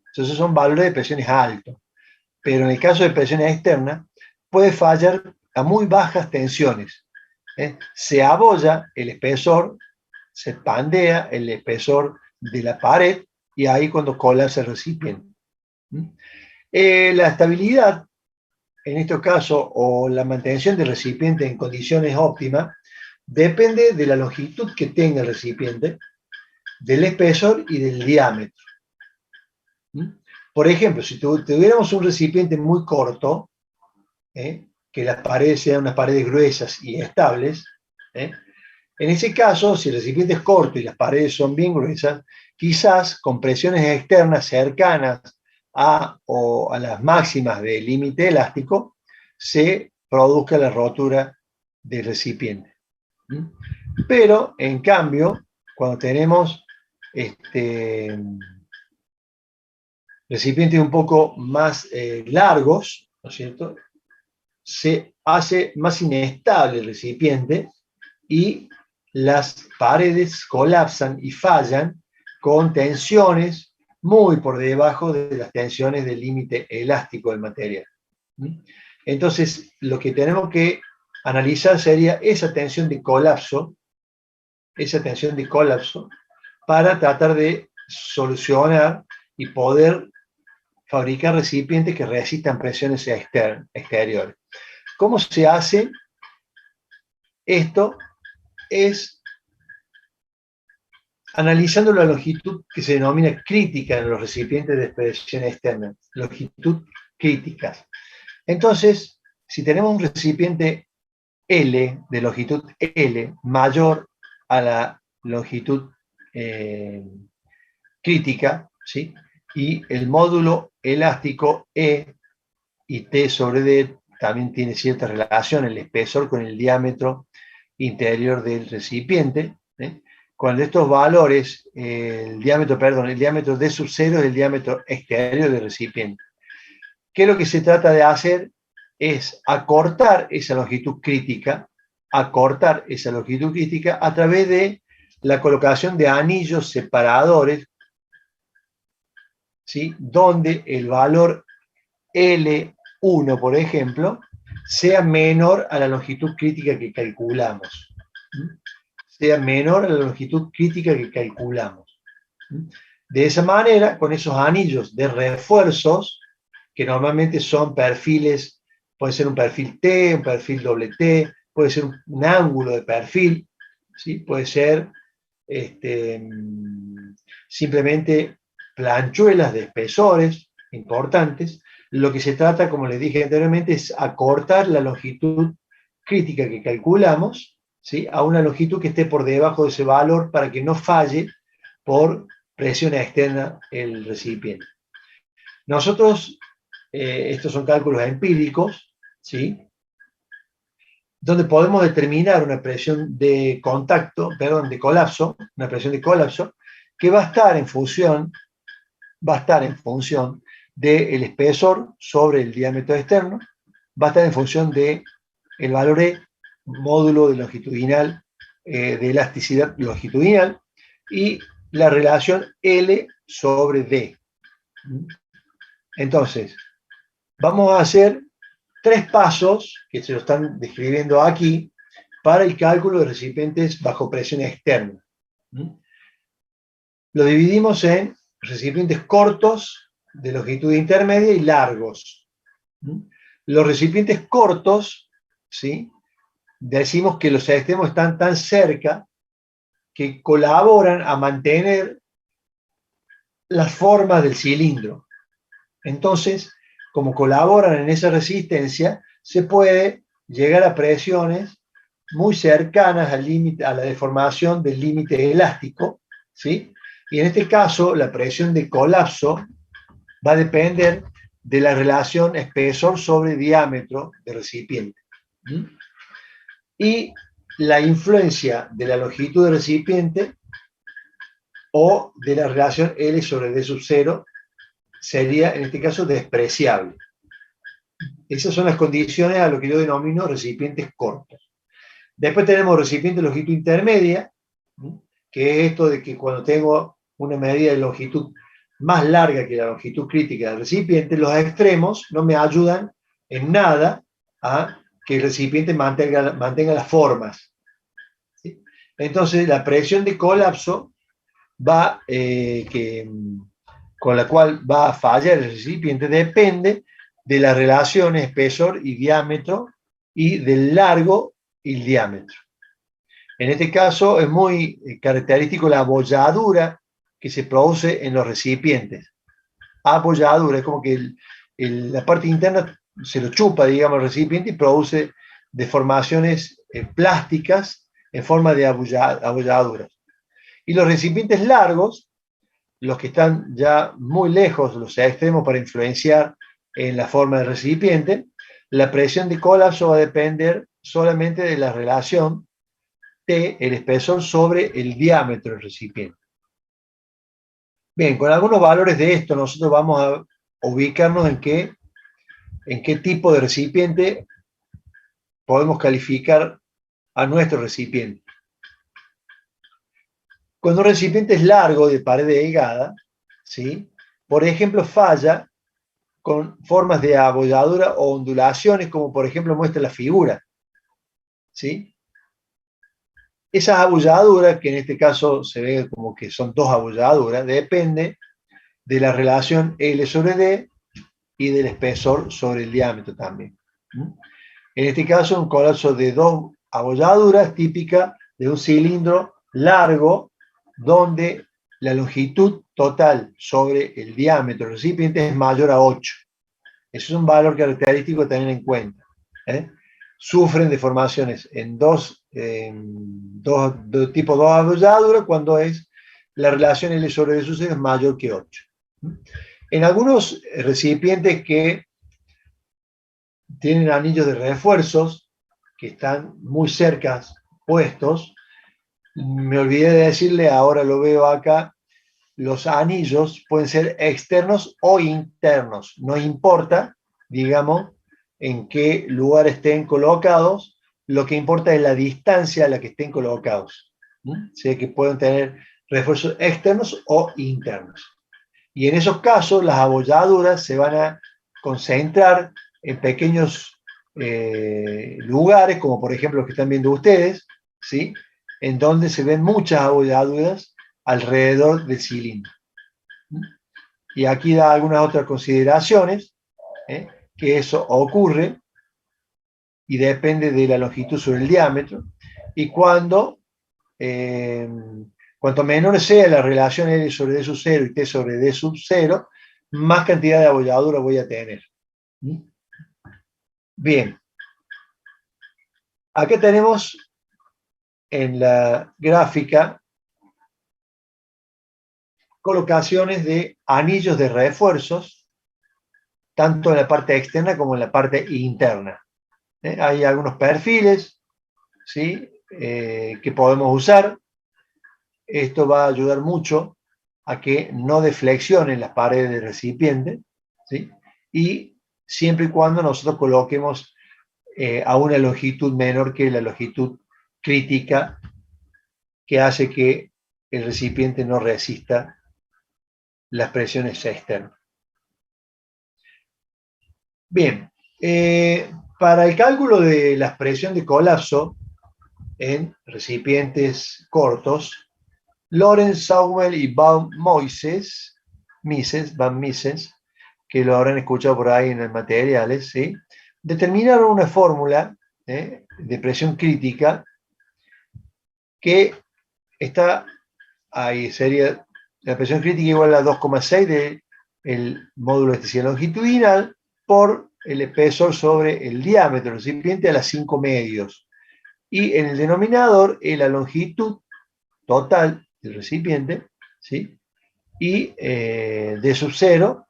S1: Entonces son valores de presiones altos. Pero en el caso de presiones externas, puede fallar a muy bajas tensiones. Se abolla el espesor, se pandea el espesor de la pared, y ahí cuando colapsa el recipiente. La estabilidad, en este caso, o la mantención del recipiente en condiciones óptimas, depende de la longitud que tenga el recipiente, del espesor y del diámetro. Por ejemplo, si tuviéramos un recipiente muy corto, que las paredes sean unas paredes gruesas y estables, en ese caso, si el recipiente es corto y las paredes son bien gruesas, quizás con presiones externas cercanas a las máximas del límite elástico, se produzca la rotura del recipiente. Pero, en cambio, cuando tenemos recipientes un poco más largos, ¿no es cierto?, se hace más inestable el recipiente y las paredes colapsan y fallan con tensiones muy por debajo de las tensiones del límite elástico del material. Entonces, lo que tenemos que analizar sería esa tensión de colapso, para tratar de solucionar y poder fabricar recipientes que resistan presiones exteriores. ¿Cómo se hace esto? Es analizando la longitud que se denomina crítica en los recipientes de presión externa, longitud críticas. Entonces, si tenemos un recipiente L, de longitud L, mayor a la longitud crítica, ¿sí?, y el módulo elástico E y T sobre D también tiene cierta relación, el espesor con el diámetro interior del recipiente. Cuando estos valores, el diámetro D sub 0 es el diámetro exterior del recipiente. ¿Qué es lo que se trata de hacer? Es acortar esa longitud crítica a través de la colocación de anillos separadores, ¿sí?, donde el valor L1 1, por ejemplo, sea menor a la longitud crítica que calculamos. Sea menor a la longitud crítica que calculamos. De esa manera, con esos anillos de refuerzos, que normalmente son perfiles, puede ser un perfil T, un perfil doble T, puede ser un ángulo de perfil, ¿sí? Puede ser simplemente planchuelas de espesores importantes. Lo que se trata, como les dije anteriormente, es acortar la longitud crítica que calculamos, ¿sí? A una longitud que esté por debajo de ese valor para que no falle por presión externa el recipiente. Nosotros, estos son cálculos empíricos, ¿sí? Donde podemos determinar una presión de contacto, perdón, de colapso, una presión de colapso, que va a estar en función del espesor sobre el diámetro externo, va a estar en función del valor E, módulo de longitudinal, de elasticidad longitudinal, y la relación L sobre D. Entonces, vamos a hacer 3 pasos, que se lo están describiendo aquí, para el cálculo de recipientes bajo presión externa. Lo dividimos en recipientes cortos, de longitud intermedia, y largos. Los recipientes cortos, ¿sí? Decimos que los extremos están tan cerca que colaboran a mantener las formas del cilindro. Entonces, como colaboran en esa resistencia, se puede llegar a presiones muy cercanas al límite, a la deformación del límite elástico, ¿sí? Y en este caso, la presión de colapso va a depender de la relación espesor sobre diámetro del recipiente. Y la influencia de la longitud del recipiente o de la relación L sobre D sub 0 sería, en este caso, despreciable. Esas son las condiciones a lo que yo denomino recipientes cortos. Después tenemos recipientes de longitud intermedia, que es esto de que cuando tengo una medida de longitud más larga que la longitud crítica del recipiente, los extremos no me ayudan en nada a que el recipiente mantenga las formas. ¿Sí? Entonces, la presión de colapso con la cual va a fallar el recipiente depende de la relación espesor y diámetro y del largo y el diámetro. En este caso es muy característico la abolladura que se produce en los recipientes. Abolladura, es como que la parte interna se lo chupa, digamos, el recipiente y produce deformaciones plásticas en forma de abolladuras. Y los recipientes largos, los que están ya muy lejos, los extremos para influenciar en la forma del recipiente, la presión de colapso va a depender solamente de la relación T, el espesor, sobre el diámetro del recipiente. Bien, con algunos valores de esto nosotros vamos a ubicarnos en qué tipo de recipiente podemos calificar a nuestro recipiente. Cuando un recipiente es largo, de pared delgada, ¿sí? Por ejemplo, falla con formas de abolladura o ondulaciones, como por ejemplo muestra la figura, ¿sí? Esas abolladuras, que en este caso se ve como que son 2 abolladuras, depende de la relación L sobre D y del espesor sobre el diámetro también. En este caso, un colapso de 2 abolladuras típica de un cilindro largo, donde la longitud total sobre el diámetro del recipiente es mayor a 8. Eso es un valor característico a tener en cuenta. Sufren deformaciones en tipo 2 abolladuras cuando la relación L sobre D sub 0 es mayor que 8. En algunos recipientes que tienen anillos de refuerzos que están muy cerca puestos, me olvidé de decirle, ahora lo veo acá, los anillos pueden ser externos o internos, no importa, digamos, en qué lugar estén colocados, lo que importa es la distancia a la que estén colocados. O sea que pueden tener refuerzos externos o internos. Y en esos casos las abolladuras se van a concentrar en pequeños lugares, como por ejemplo los que están viendo ustedes, ¿sí? En donde se ven muchas abolladuras alrededor del cilindro. Y aquí da algunas otras consideraciones, que eso ocurre y depende de la longitud sobre el diámetro, y cuanto menor sea la relación L sobre D sub 0 y T sobre D sub 0, más cantidad de abolladura voy a tener. Bien. Acá tenemos en la gráfica colocaciones de anillos de refuerzos, tanto en la parte externa como en la parte interna. Hay algunos perfiles, ¿sí? Que podemos usar. Esto va a ayudar mucho a que no deflexionen las paredes del recipiente, ¿sí? Y siempre y cuando nosotros coloquemos a una longitud menor que la longitud crítica, que hace que el recipiente no resista las presiones externas. Bien, para el cálculo de la presión de colapso en recipientes cortos, Lorenz, Sauer y Van Mises, que lo habrán escuchado por ahí en los materiales, ¿sí? Determinaron una fórmula de presión crítica que está ahí, sería la presión crítica igual a 2,6 del módulo de estación longitudinal por el espesor sobre el diámetro del recipiente a las 5 medios. Y en el denominador es la longitud total del recipiente, ¿sí? Y D sub 0,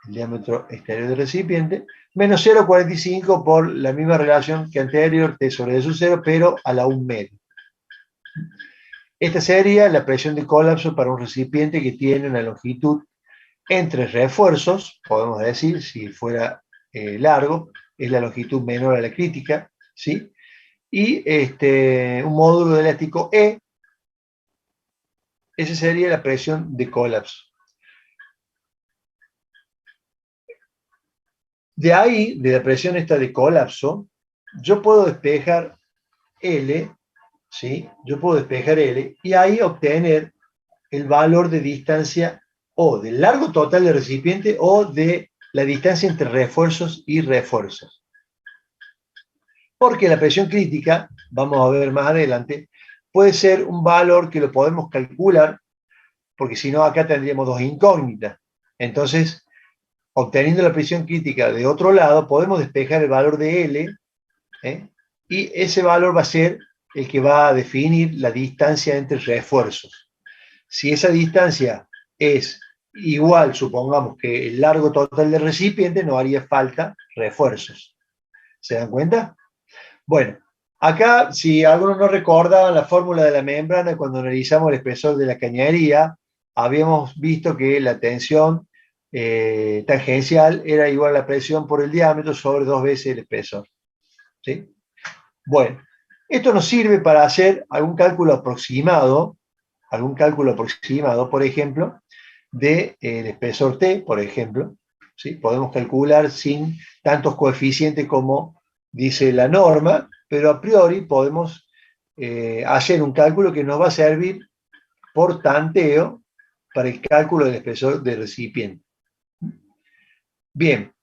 S1: el diámetro exterior del recipiente, menos 0,45 por la misma relación que anterior, T sobre D sub 0, pero a la 1 medio. Esta sería la presión de colapso para un recipiente que tiene una longitud entre refuerzos, podemos decir, si fuera largo, es la longitud menor a la crítica, ¿sí? Y un módulo de elástico E, esa sería la presión de colapso. De ahí, de la presión esta de colapso, yo puedo despejar L, ¿sí? Yo puedo despejar L y ahí obtener el valor de distancia o del largo total del recipiente o de la distancia entre refuerzos y refuerzos. Porque la presión crítica, vamos a ver más adelante, puede ser un valor que lo podemos calcular, porque si no acá tendríamos dos incógnitas. Entonces, obteniendo la presión crítica de otro lado, podemos despejar el valor de L, y ese valor va a ser el que va a definir la distancia entre refuerzos. Si esa distancia es igual, supongamos que el largo total del recipiente, no haría falta refuerzos. ¿Se dan cuenta? Bueno, acá, si algunos no recordaban la fórmula de la membrana cuando analizamos el espesor de la cañería, habíamos visto que la tensión tangencial era igual a la presión por el diámetro sobre 2 veces el espesor. ¿Sí? Bueno, esto nos sirve para hacer algún cálculo aproximado, por ejemplo, del espesor T, por ejemplo. ¿Sí? Podemos calcular sin tantos coeficientes como dice la norma, pero a priori podemos hacer un cálculo que nos va a servir por tanteo para el cálculo del espesor del recipiente. Bien.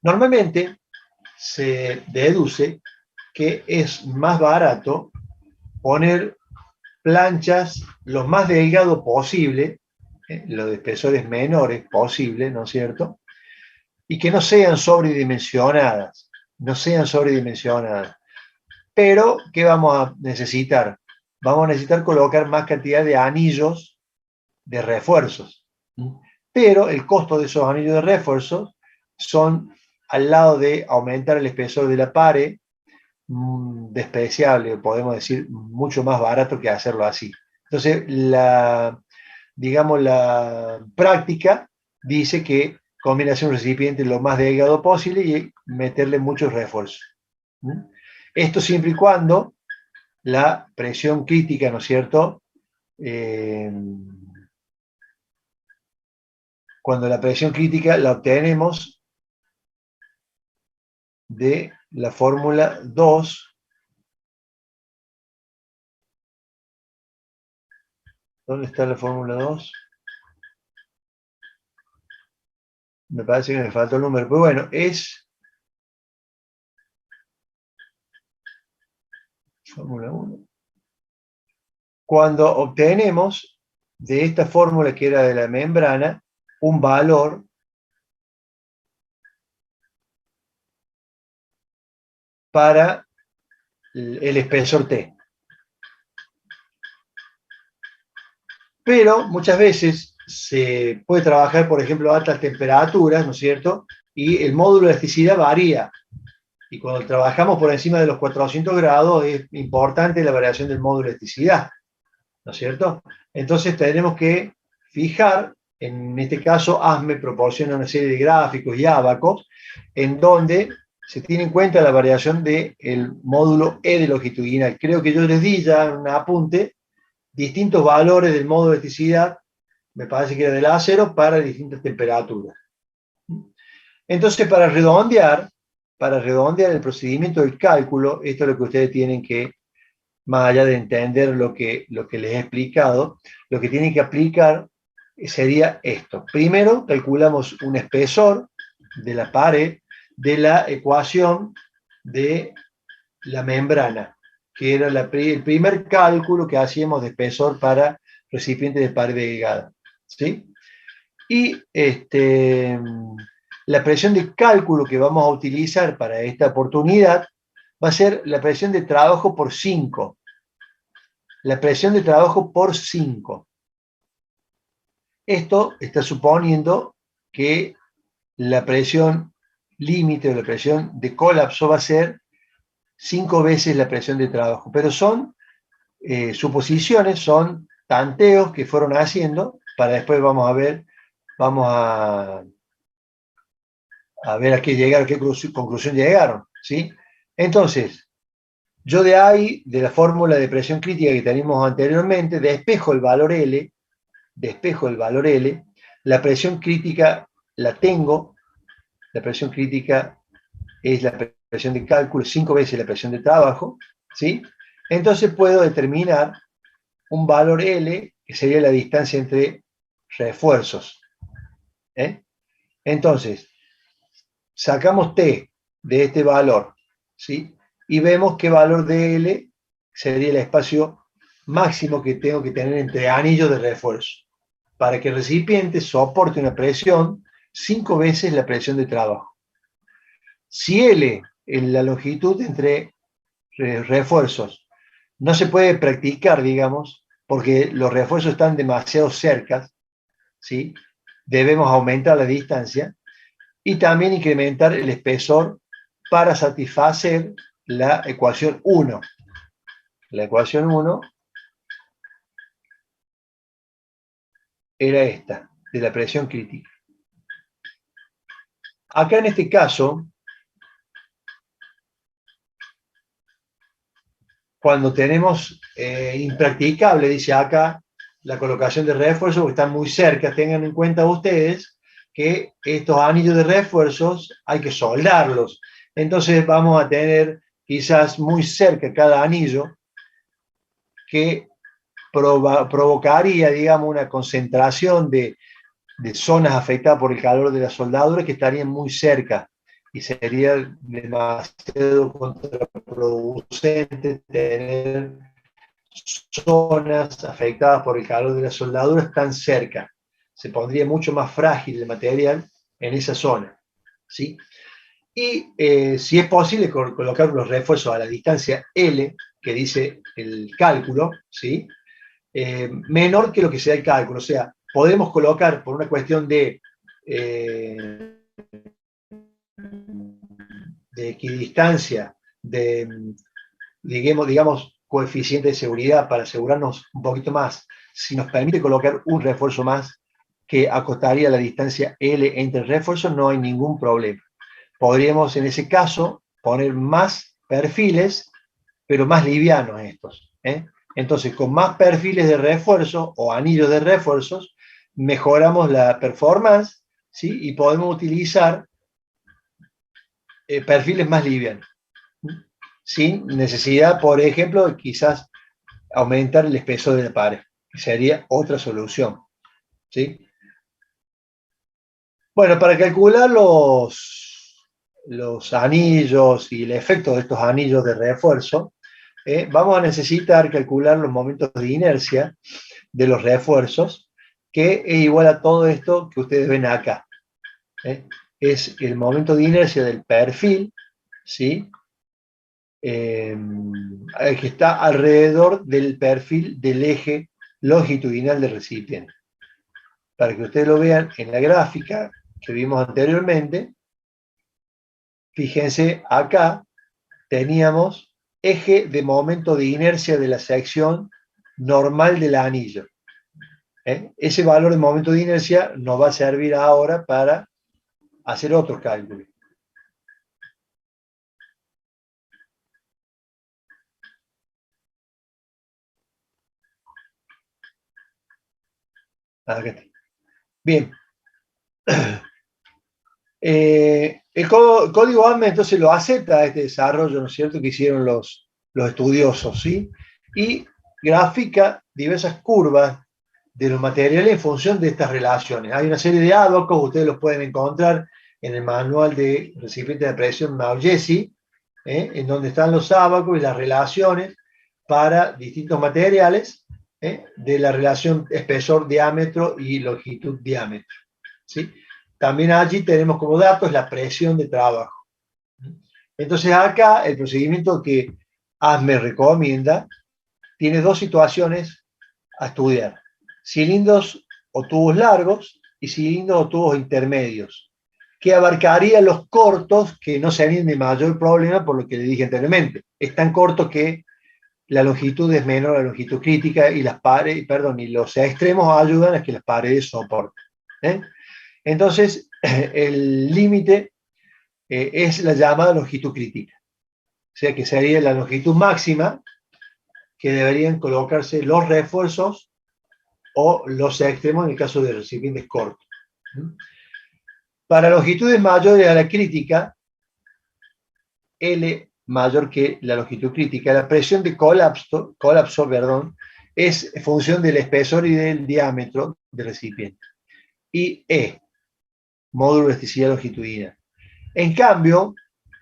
S1: Normalmente se deduce que es más barato poner planchas lo más delgado posible, los de espesores menores posible, ¿no es cierto? Y que no sean sobredimensionadas, Pero, ¿qué vamos a necesitar? Vamos a necesitar colocar más cantidad de anillos de refuerzos. Pero el costo de esos anillos de refuerzos son, al lado de aumentar el espesor de la pared, despreciable, podemos decir, mucho más barato que hacerlo así. Entonces, la práctica dice que conviene hacer un recipiente lo más delgado posible y meterle muchos refuerzos. Esto siempre y cuando la presión crítica, ¿no es cierto?, cuando la presión crítica la obtenemos de la fórmula 2. ¿Dónde está la fórmula 2? Me parece que me faltó el número, pero bueno, es fórmula 1. Cuando obtenemos de esta fórmula que era de la membrana un valor para el espesor T. Pero muchas veces se puede trabajar, por ejemplo, a altas temperaturas, ¿no es cierto? Y el módulo de elasticidad varía. Y cuando trabajamos por encima de los 400 grados es importante la variación del módulo de elasticidad, ¿no es cierto? Entonces tenemos que fijar, en este caso ASME proporciona una serie de gráficos y ábacos, en donde se tiene en cuenta la variación del módulo E de longitudinal. Creo que yo les di ya un apunte, distintos valores del módulo de elasticidad, me parece que era del A0, para distintas temperaturas. Entonces, para redondear el procedimiento del cálculo, esto es lo que ustedes tienen que, más allá de entender lo que les he explicado, lo que tienen que aplicar sería esto. Primero, calculamos un espesor de la pared de la ecuación de la membrana, que era el primer cálculo que hacíamos de espesor para recipientes de pared delgada, ¿sí? Y la presión de cálculo que vamos a utilizar para esta oportunidad va a ser la presión de trabajo por 5. La presión de trabajo por 5. Esto está suponiendo que la presión límite o la presión de colapso va a ser 5 veces la presión de trabajo. Pero son suposiciones, son tanteos que fueron haciendo, para después vamos a ver a qué llegaron, qué conclusión llegaron, ¿sí? Entonces, yo de ahí, de la fórmula de presión crítica que teníamos anteriormente, despejo el valor L, la presión crítica la tengo, la presión crítica es la presión de cálculo, 5 veces la presión de trabajo, ¿sí? Entonces puedo determinar un valor L, que sería la distancia entre refuerzos, ¿eh? Entonces, sacamos T de este valor, ¿sí? Y vemos qué valor de L sería el espacio máximo que tengo que tener entre anillos de refuerzo, para que el recipiente soporte una presión 5 veces la presión de trabajo. Si L es la longitud entre refuerzos, no se puede practicar, digamos, porque los refuerzos están demasiado cerca, ¿sí? Debemos aumentar la distancia y también incrementar el espesor para satisfacer la ecuación 1. La ecuación 1 era esta, de la presión crítica. Acá en este caso, cuando tenemos impracticable, dice acá, la colocación de refuerzos, porque están muy cerca, tengan en cuenta ustedes que estos anillos de refuerzos hay que soldarlos. Entonces vamos a tener quizás muy cerca cada anillo, que provocaría, digamos, una concentración de zonas afectadas por el calor de la soldadura que estarían muy cerca, y sería demasiado contraproducente tener zonas afectadas por el calor de la soldadura tan cerca. Se pondría mucho más frágil el material en esa zona, ¿sí? Y si es posible colocar los refuerzos a la distancia L, que dice el cálculo, ¿sí? Menor que lo que sea el cálculo. O sea, podemos colocar por una cuestión de equidistancia, digamos, coeficiente de seguridad para asegurarnos un poquito más. Si nos permite colocar un refuerzo más que acotaría la distancia L entre refuerzos, no hay ningún problema. Podríamos en ese caso poner más perfiles, pero más livianos estos, ¿eh? Entonces, con más perfiles de refuerzo o anillos de refuerzos, mejoramos la performance, ¿sí? Y podemos utilizar perfiles más livianos, sin necesidad, por ejemplo, de quizás aumentar el espesor de la pared, que sería otra solución, ¿sí? Bueno, para calcular los anillos y el efecto de estos anillos de refuerzo, vamos a necesitar calcular los momentos de inercia de los refuerzos, que es igual a todo esto que ustedes ven acá. Es el momento de inercia del perfil, ¿sí? Que está alrededor del perfil del eje longitudinal del recipiente. Para que ustedes lo vean en la gráfica que vimos anteriormente, fíjense, acá teníamos eje de momento de inercia de la sección normal del anillo. Ese valor de momento de inercia nos va a servir ahora para hacer otro cálculo. Acá está. Bien. El código AME entonces lo acepta este desarrollo, ¿no es cierto?, que hicieron los estudiosos, ¿sí? Y grafica diversas curvas de los materiales en función de estas relaciones. Hay una serie de ábacos, ustedes los pueden encontrar en el manual de recipiente de presión Maugesi, en donde están los ábacos y las relaciones para distintos materiales, de la relación espesor-diámetro y longitud-diámetro, ¿sí? También allí tenemos como datos la presión de trabajo. Entonces acá el procedimiento que ASME recomienda tiene dos situaciones a estudiar: cilindros o tubos largos y cilindros o tubos intermedios, que abarcarían los cortos que no serían de mayor problema, por lo que le dije anteriormente. Es tan corto que la longitud es menor a la longitud crítica y las paredes, perdón, y los extremos ayudan a que las paredes soporten. Entonces, el límite es la llamada longitud crítica. O sea, que sería la longitud máxima que deberían colocarse los refuerzos o los extremos en el caso de recipientes cortos. Para longitudes mayores a la crítica, L mayor que la longitud crítica, la presión de colapso, es función del espesor y del diámetro del recipiente. Y E, módulo de elasticidad longitudinal. En cambio,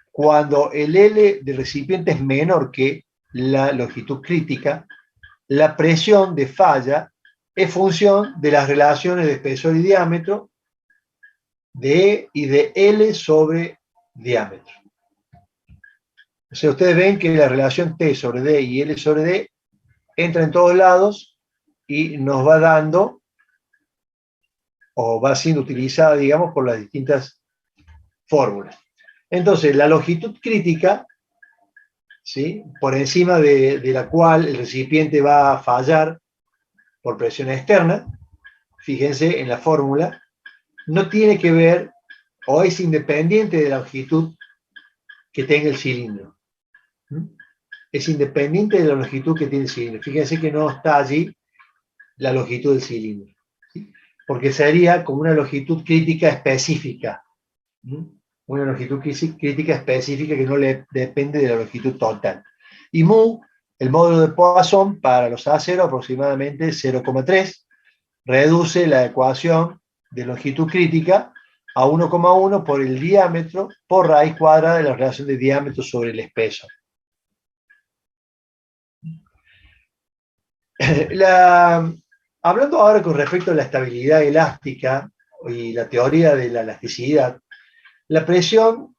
S1: cuando el L del recipiente es menor que la longitud crítica, la presión de falla es función de las relaciones de espesor y diámetro de E y de L sobre diámetro. O sea, ustedes ven que la relación T sobre D y L sobre D entra en todos lados y nos va dando, o va siendo utilizada, digamos, por las distintas fórmulas. Entonces, la longitud crítica, ¿sí?, por encima de la cual el recipiente va a fallar por presión externa, fíjense en la fórmula, no tiene que ver o es independiente de la longitud que tenga el cilindro. Es independiente de la longitud que tiene el cilindro. Fíjense que no está allí la longitud del cilindro, ¿sí?, porque sería como una longitud crítica específica. Una longitud crítica específica que no le depende de la longitud total. Y mu, el módulo de Poisson para los aceros, aproximadamente 0,3, reduce la ecuación de longitud crítica a 1,1 por el diámetro por raíz cuadrada de la relación de diámetro sobre el espesor. Hablando ahora con respecto a la estabilidad elástica y la teoría de la elasticidad, la presión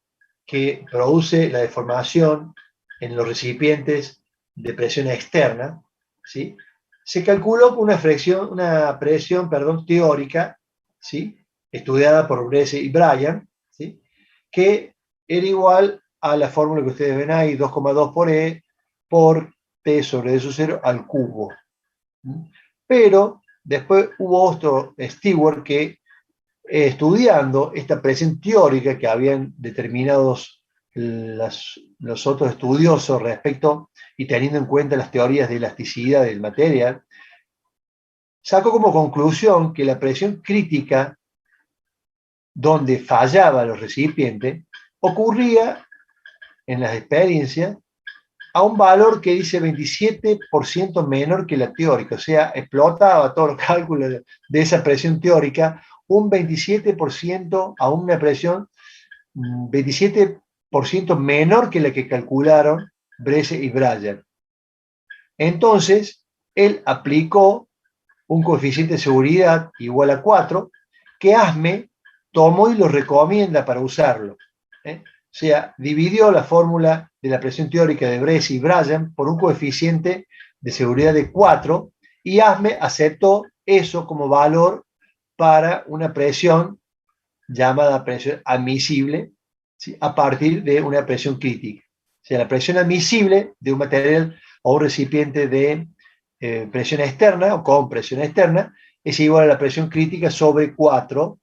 S1: que produce la deformación en los recipientes de presión externa, ¿sí?, se calculó con una presión teórica, ¿sí?, estudiada por Bresse y Bryan, ¿sí?, que era igual a la fórmula que ustedes ven ahí, 2,2 por E por T sobre D sub 0 al cubo. Pero después hubo otro Stewart que, estudiando esta presión teórica que habían determinado los otros estudiosos respecto y teniendo en cuenta las teorías de elasticidad del material, sacó como conclusión que la presión crítica donde fallaban los recipientes ocurría en las experiencias a un valor que dice 27% menor que la teórica, o sea, explotaba todos los cálculos de esa presión teórica, un 27% a una presión 27% menor que la que calcularon Brese y Bryan. Entonces, él aplicó un coeficiente de seguridad igual a 4, que ASME tomó y lo recomienda para usarlo. O sea, dividió la fórmula de la presión teórica de Brese y Bryan por un coeficiente de seguridad de 4, y ASME aceptó eso como valor para una presión llamada presión admisible, ¿sí?, a partir de una presión crítica. O sea, la presión admisible de un material o un recipiente de presión externa o con presión externa es igual a la presión crítica sobre 4,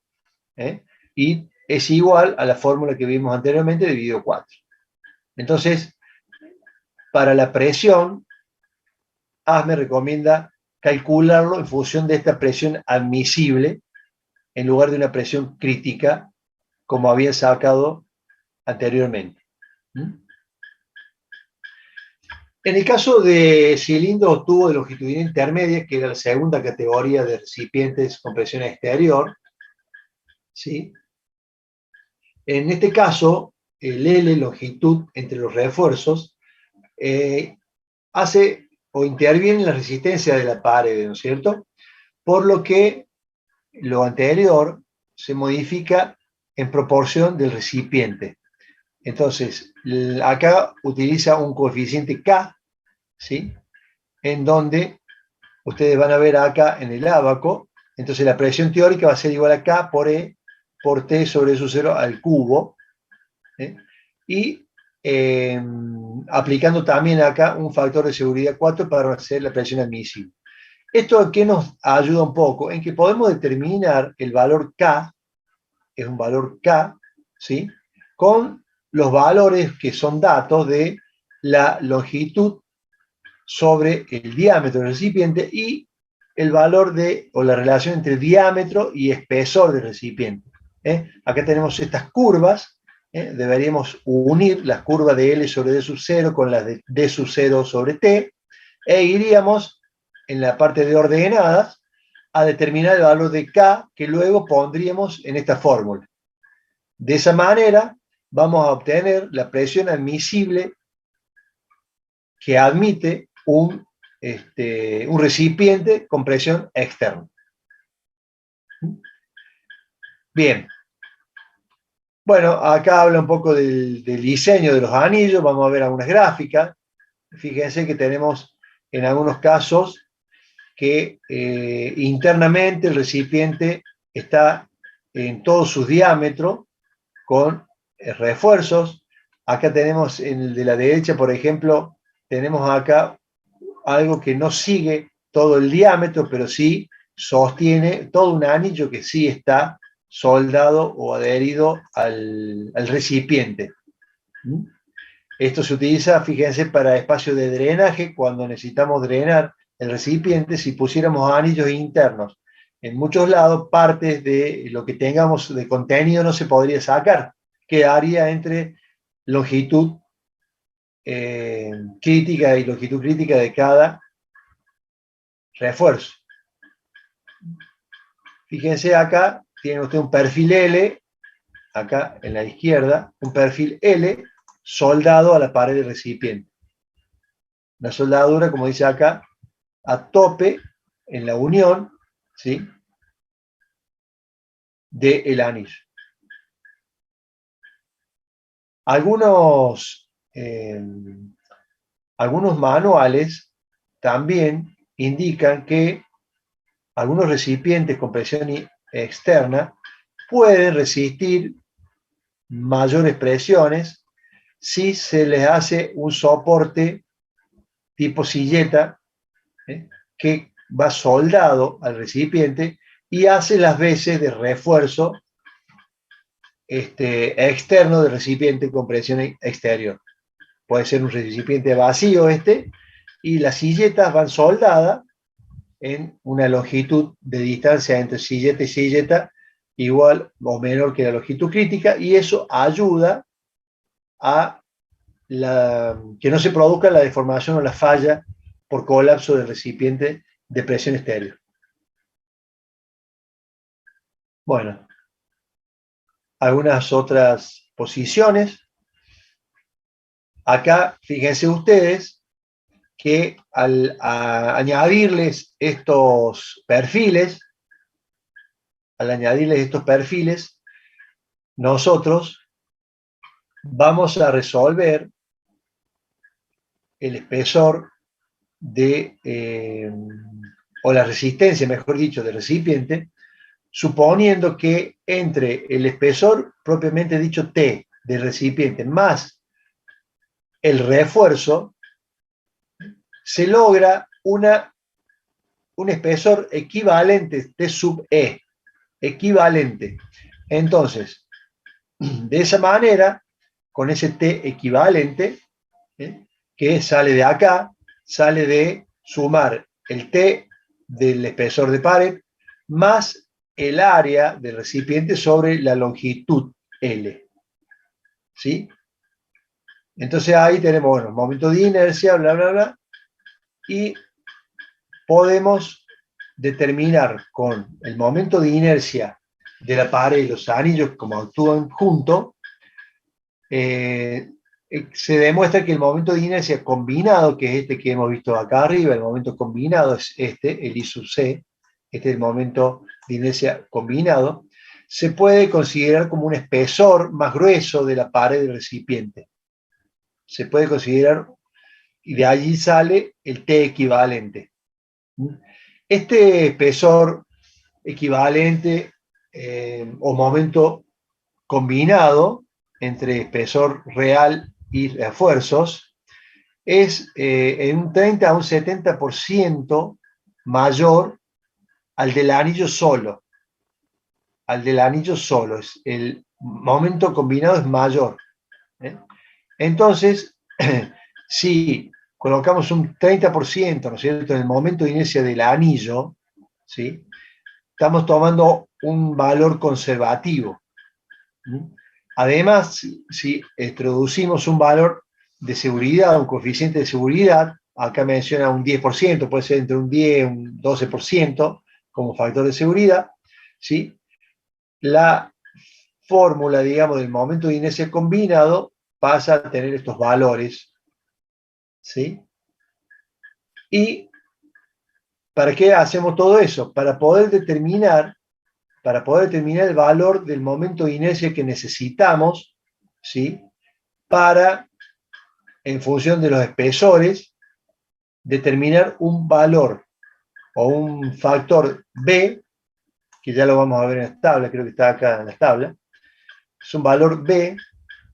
S1: y es igual a la fórmula que vimos anteriormente dividido 4. Entonces, para la presión, ASME recomienda calcularlo en función de esta presión admisible en lugar de una presión crítica, como había sacado anteriormente. En el caso de cilindro o tubo de longitudinal intermedia, que era la segunda categoría de recipientes con presión exterior, ¿sí?, en este caso, el L, longitud entre los refuerzos, hace o interviene en la resistencia de la pared, ¿no es cierto? Por lo que lo anterior se modifica en proporción del recipiente. Entonces, acá utiliza un coeficiente K, ¿sí?, en donde ustedes van a ver acá en el ábaco, entonces la presión teórica va a ser igual a K por E por T sobre su 0 al cubo, y aplicando también acá un factor de seguridad 4 para hacer la presión admisible. ¿Esto aquí nos ayuda un poco? En que podemos determinar el valor K, es un valor K, ¿sí?, con los valores que son datos de la longitud sobre el diámetro del recipiente y el valor de, o la relación entre diámetro y espesor del recipiente. Acá tenemos estas curvas, deberíamos unir las curvas de L sobre D sub 0 con las de D sub 0 sobre T, e iríamos en la parte de ordenadas a determinar el valor de K, que luego pondríamos en esta fórmula. De esa manera vamos a obtener la presión admisible que admite un recipiente con presión externa. Bien. Bueno, acá habla un poco del diseño de los anillos, vamos a ver algunas gráficas. Fíjense que tenemos en algunos casos que internamente el recipiente está en todo su diámetro con refuerzos. Acá tenemos en el de la derecha, por ejemplo, tenemos acá algo que no sigue todo el diámetro, pero sí sostiene todo un anillo que sí está soldado o adherido al recipiente. Esto se utiliza, fíjense, para espacios de drenaje, cuando necesitamos drenar el recipiente. Si pusiéramos anillos internos en muchos lados, partes de lo que tengamos de contenido no se podría sacar, quedaría entre longitud crítica y longitud crítica de cada refuerzo. Fíjense acá, tiene usted un perfil L, acá en la izquierda, un perfil L soldado a la pared del recipiente. Una soldadura, como dice acá, a tope en la unión, ¿sí?, del anillo. Algunos manuales también indican que algunos recipientes con presión externa pueden resistir mayores presiones si se les hace un soporte tipo silleta, que va soldado al recipiente y hace las veces de refuerzo externo del recipiente con presión exterior. Puede ser un recipiente vacío y las silletas van soldadas en una longitud de distancia entre silleta y silleta igual o menor que la longitud crítica, y eso ayuda a que no se produzca la deformación o la falla por colapso del recipiente de presión exterior. Bueno, algunas otras posiciones. Acá, fíjense ustedes que al añadirles estos perfiles, nosotros vamos a resolver el espesor o la resistencia, mejor dicho, del recipiente, suponiendo que entre el espesor propiamente dicho T del recipiente más el refuerzo, se logra un espesor equivalente, T sub E, equivalente. Entonces, de esa manera, con ese T equivalente, que sale de acá, sale de sumar el T del espesor de pared más el área del recipiente sobre la longitud L. ¿Sí? Entonces ahí tenemos, bueno, momento de inercia, bla, bla, bla, y podemos determinar con el momento de inercia de la pared y los anillos como actúan juntos, se demuestra que el momento de inercia combinado, que es este que hemos visto acá arriba, el momento combinado es este, el I sub C, este es el momento de inercia combinado, se puede considerar como un espesor más grueso de la pared del recipiente. Se puede considerar, y de allí sale el T equivalente. Este espesor equivalente o momento combinado entre espesor real y refuerzos es en un 30 a un 70% mayor al del anillo solo. Al del anillo solo. El momento combinado es mayor. Entonces, si colocamos un 30%, ¿no es cierto?, en el momento de inercia del anillo, ¿sí?, estamos tomando un valor conservativo. Además, si introducimos un valor de seguridad, un coeficiente de seguridad, acá menciona un 10%, puede ser entre un 10 y un 12% como factor de seguridad, ¿sí?, la fórmula, digamos, del momento de inercia combinado pasa a tener estos valores, ¿sí? ¿Y para qué hacemos todo eso? Para poder determinar el valor del momento de inercia que necesitamos, ¿sí?, para, en función de los espesores, determinar un valor o un factor B, que ya lo vamos a ver en la tabla, creo que está acá en la tabla, es un valor B,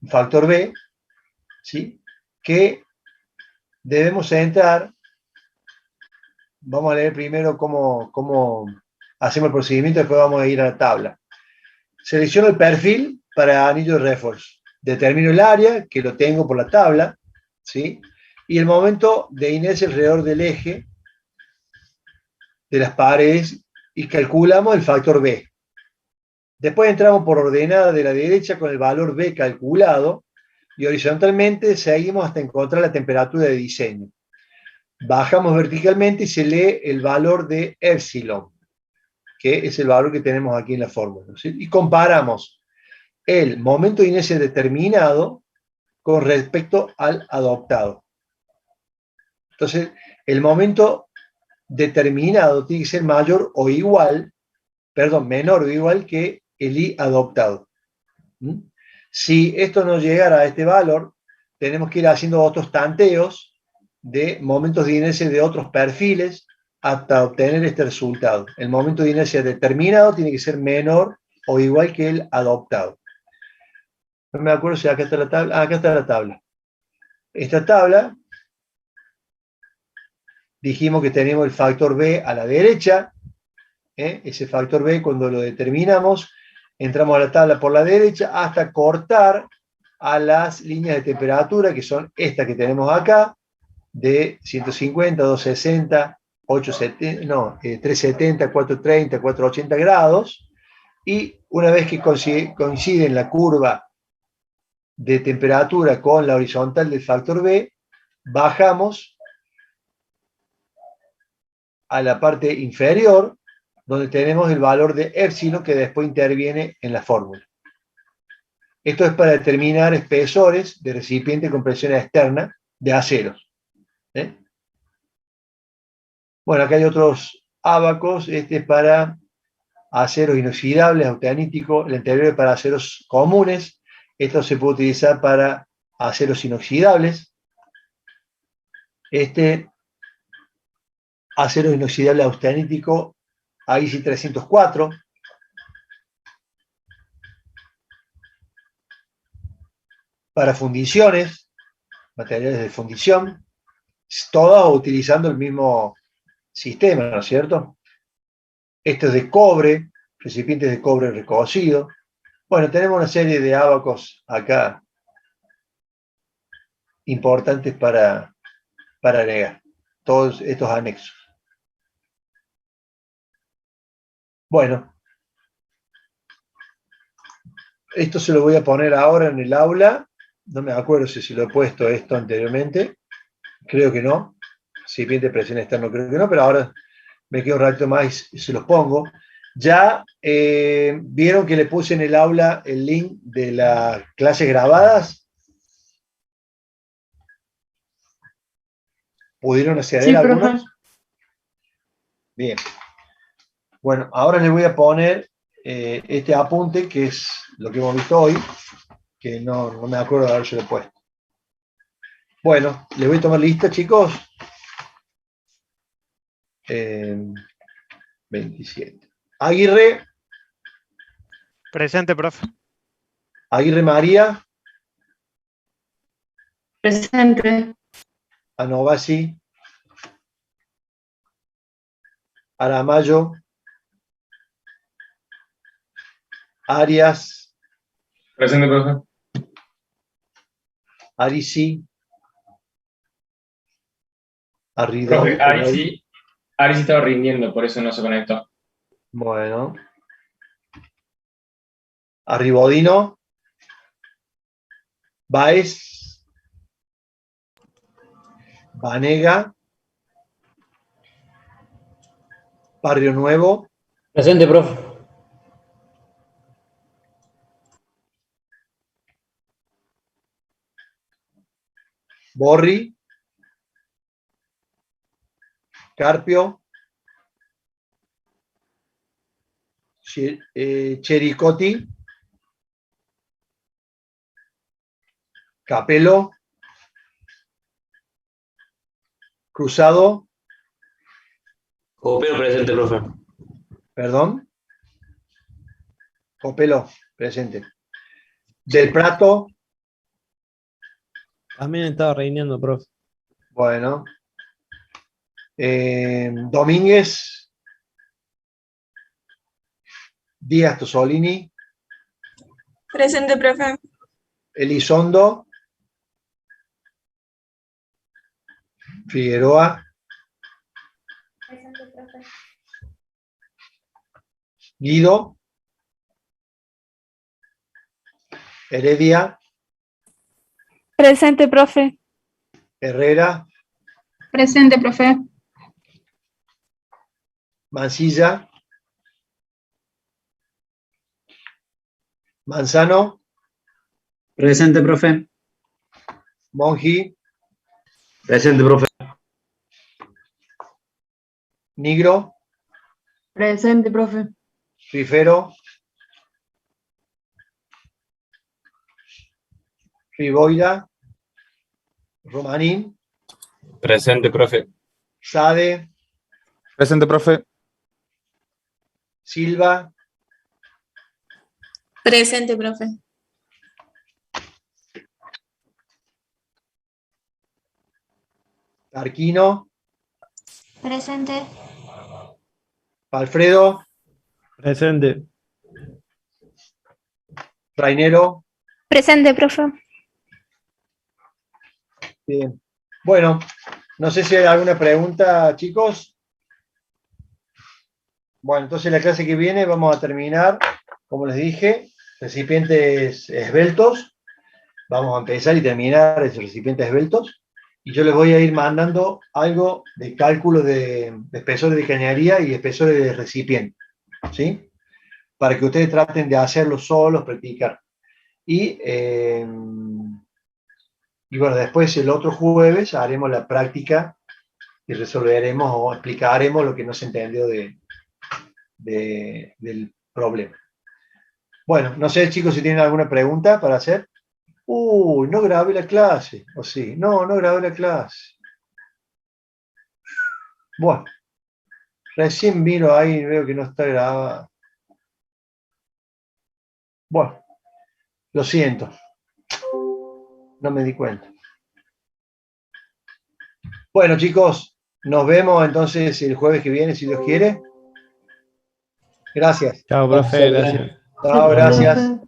S1: un factor B, ¿sí?, que debemos entrar. Vamos a leer primero cómo hacemos el procedimiento, después vamos a ir a la tabla. Selecciono el perfil para anillo de refuerzo. Determino el área, que lo tengo por la tabla, ¿sí?, y el momento de inercia alrededor del eje de las paredes y calculamos el factor B. Después entramos por ordenada de la derecha con el valor B calculado y horizontalmente seguimos hasta encontrar la temperatura de diseño. Bajamos verticalmente y se lee el valor de epsilon, que es el valor que tenemos aquí en la fórmula, ¿sí?, y comparamos el momento de inercia determinado con respecto al adoptado. Entonces, el momento determinado tiene que ser menor o igual que el I adoptado. Si esto no llegara a este valor, tenemos que ir haciendo otros tanteos de momentos de inercia de otros perfiles hasta obtener este resultado. El momento de inercia determinado tiene que ser menor o igual que el adoptado. No me acuerdo si acá está la tabla. Acá está la tabla. Esta tabla, dijimos que tenemos el factor B a la derecha. Ese factor B, cuando lo determinamos, entramos a la tabla por la derecha hasta cortar a las líneas de temperatura, que son estas que tenemos acá, de 150, 260 370, 430, 480 grados, y una vez que coinciden la curva de temperatura con la horizontal del factor B, bajamos a la parte inferior, donde tenemos el valor de épsilon que después interviene en la fórmula. Esto es para determinar espesores de recipiente con presión externa de aceros. Bueno, acá hay otros ábacos. Este es para aceros inoxidables, autaníticos. El anterior es para aceros comunes. Esto se puede utilizar para aceros inoxidables. Este acero inoxidable austenítico, AISI 304. Para fundiciones, materiales de fundición, todas utilizando el mismo sistema, ¿no es cierto? Esto es de cobre, recipientes de cobre recocido. Bueno, tenemos una serie de ábacos acá importantes para agregar, todos estos anexos. Bueno, esto se lo voy a poner ahora en el aula. No me acuerdo si se lo he puesto esto anteriormente. Creo que no. Recipiente de presión externa, creo que no, pero ahora me quedo un ratito más y se los pongo. Ya vieron que le puse en el aula el link de las clases grabadas. ¿Pudieron acceder a algunos? Bien. Bueno, ahora les voy a poner este apunte, que es lo que hemos visto hoy, que no me acuerdo de haberse puesto. Bueno, les voy a tomar lista, chicos. 27. Aguirre.
S5: Presente, profe.
S1: Aguirre María.
S4: Presente.
S1: Anovasi. Aramayo. Arias.
S3: Presente, profe.
S1: Arisi. Arridón.
S3: Profe, Ari sí estaba rindiendo, por eso no se conectó.
S1: Bueno. Arribodino. Baez. Vanega. Barrio Nuevo.
S2: Presente, profe.
S1: Borri. Carpio. Chericotti. Capelo. Cruzado.
S2: Copero, presente, profe.
S1: Perdón. Copelo, presente. Del Prato.
S5: También estaba reinando, profe.
S1: Bueno. Domínguez. Díaz Tosolini.
S6: Presente, profe.
S1: Elizondo. Figueroa.
S6: Presente, profe.
S1: Guido. Heredia.
S6: Presente, profe.
S1: Herrera.
S6: Presente, profe.
S1: Mancilla. Manzano.
S2: Presente, profe.
S1: Monji.
S2: Presente, profe.
S1: Nigro.
S4: Presente, profe.
S1: Rifero. Riboira. Romanín.
S7: Presente, profe.
S1: Sade.
S7: Presente, profe.
S1: Silva.
S6: Presente, profe.
S1: Tarquino.
S6: Presente.
S1: Alfredo.
S5: Presente.
S1: Rainero.
S6: Presente, profe.
S1: Bien. Bueno, no sé si hay alguna pregunta, chicos. Bueno, entonces la clase que viene vamos a terminar, como les dije, recipientes esbeltos. Vamos a empezar y terminar esos recipientes esbeltos. Y yo les voy a ir mandando algo de cálculo de espesores de cañería y espesores de recipiente, ¿sí? Para que ustedes traten de hacerlo solos, practicar. Y bueno, después el otro jueves haremos la práctica y resolveremos o explicaremos lo que no se entendió del problema. Bueno, no sé, chicos, si tienen alguna pregunta para hacer. Uy, no grabé la clase. ¿O sí? No, no grabé la clase. Bueno, recién miro ahí y veo que no está grabada. Bueno, lo siento. No me di cuenta. Bueno, chicos, nos vemos entonces el jueves que viene, si Dios quiere. Gracias.
S5: Chao, profe, gracias.
S1: Chao, gracias.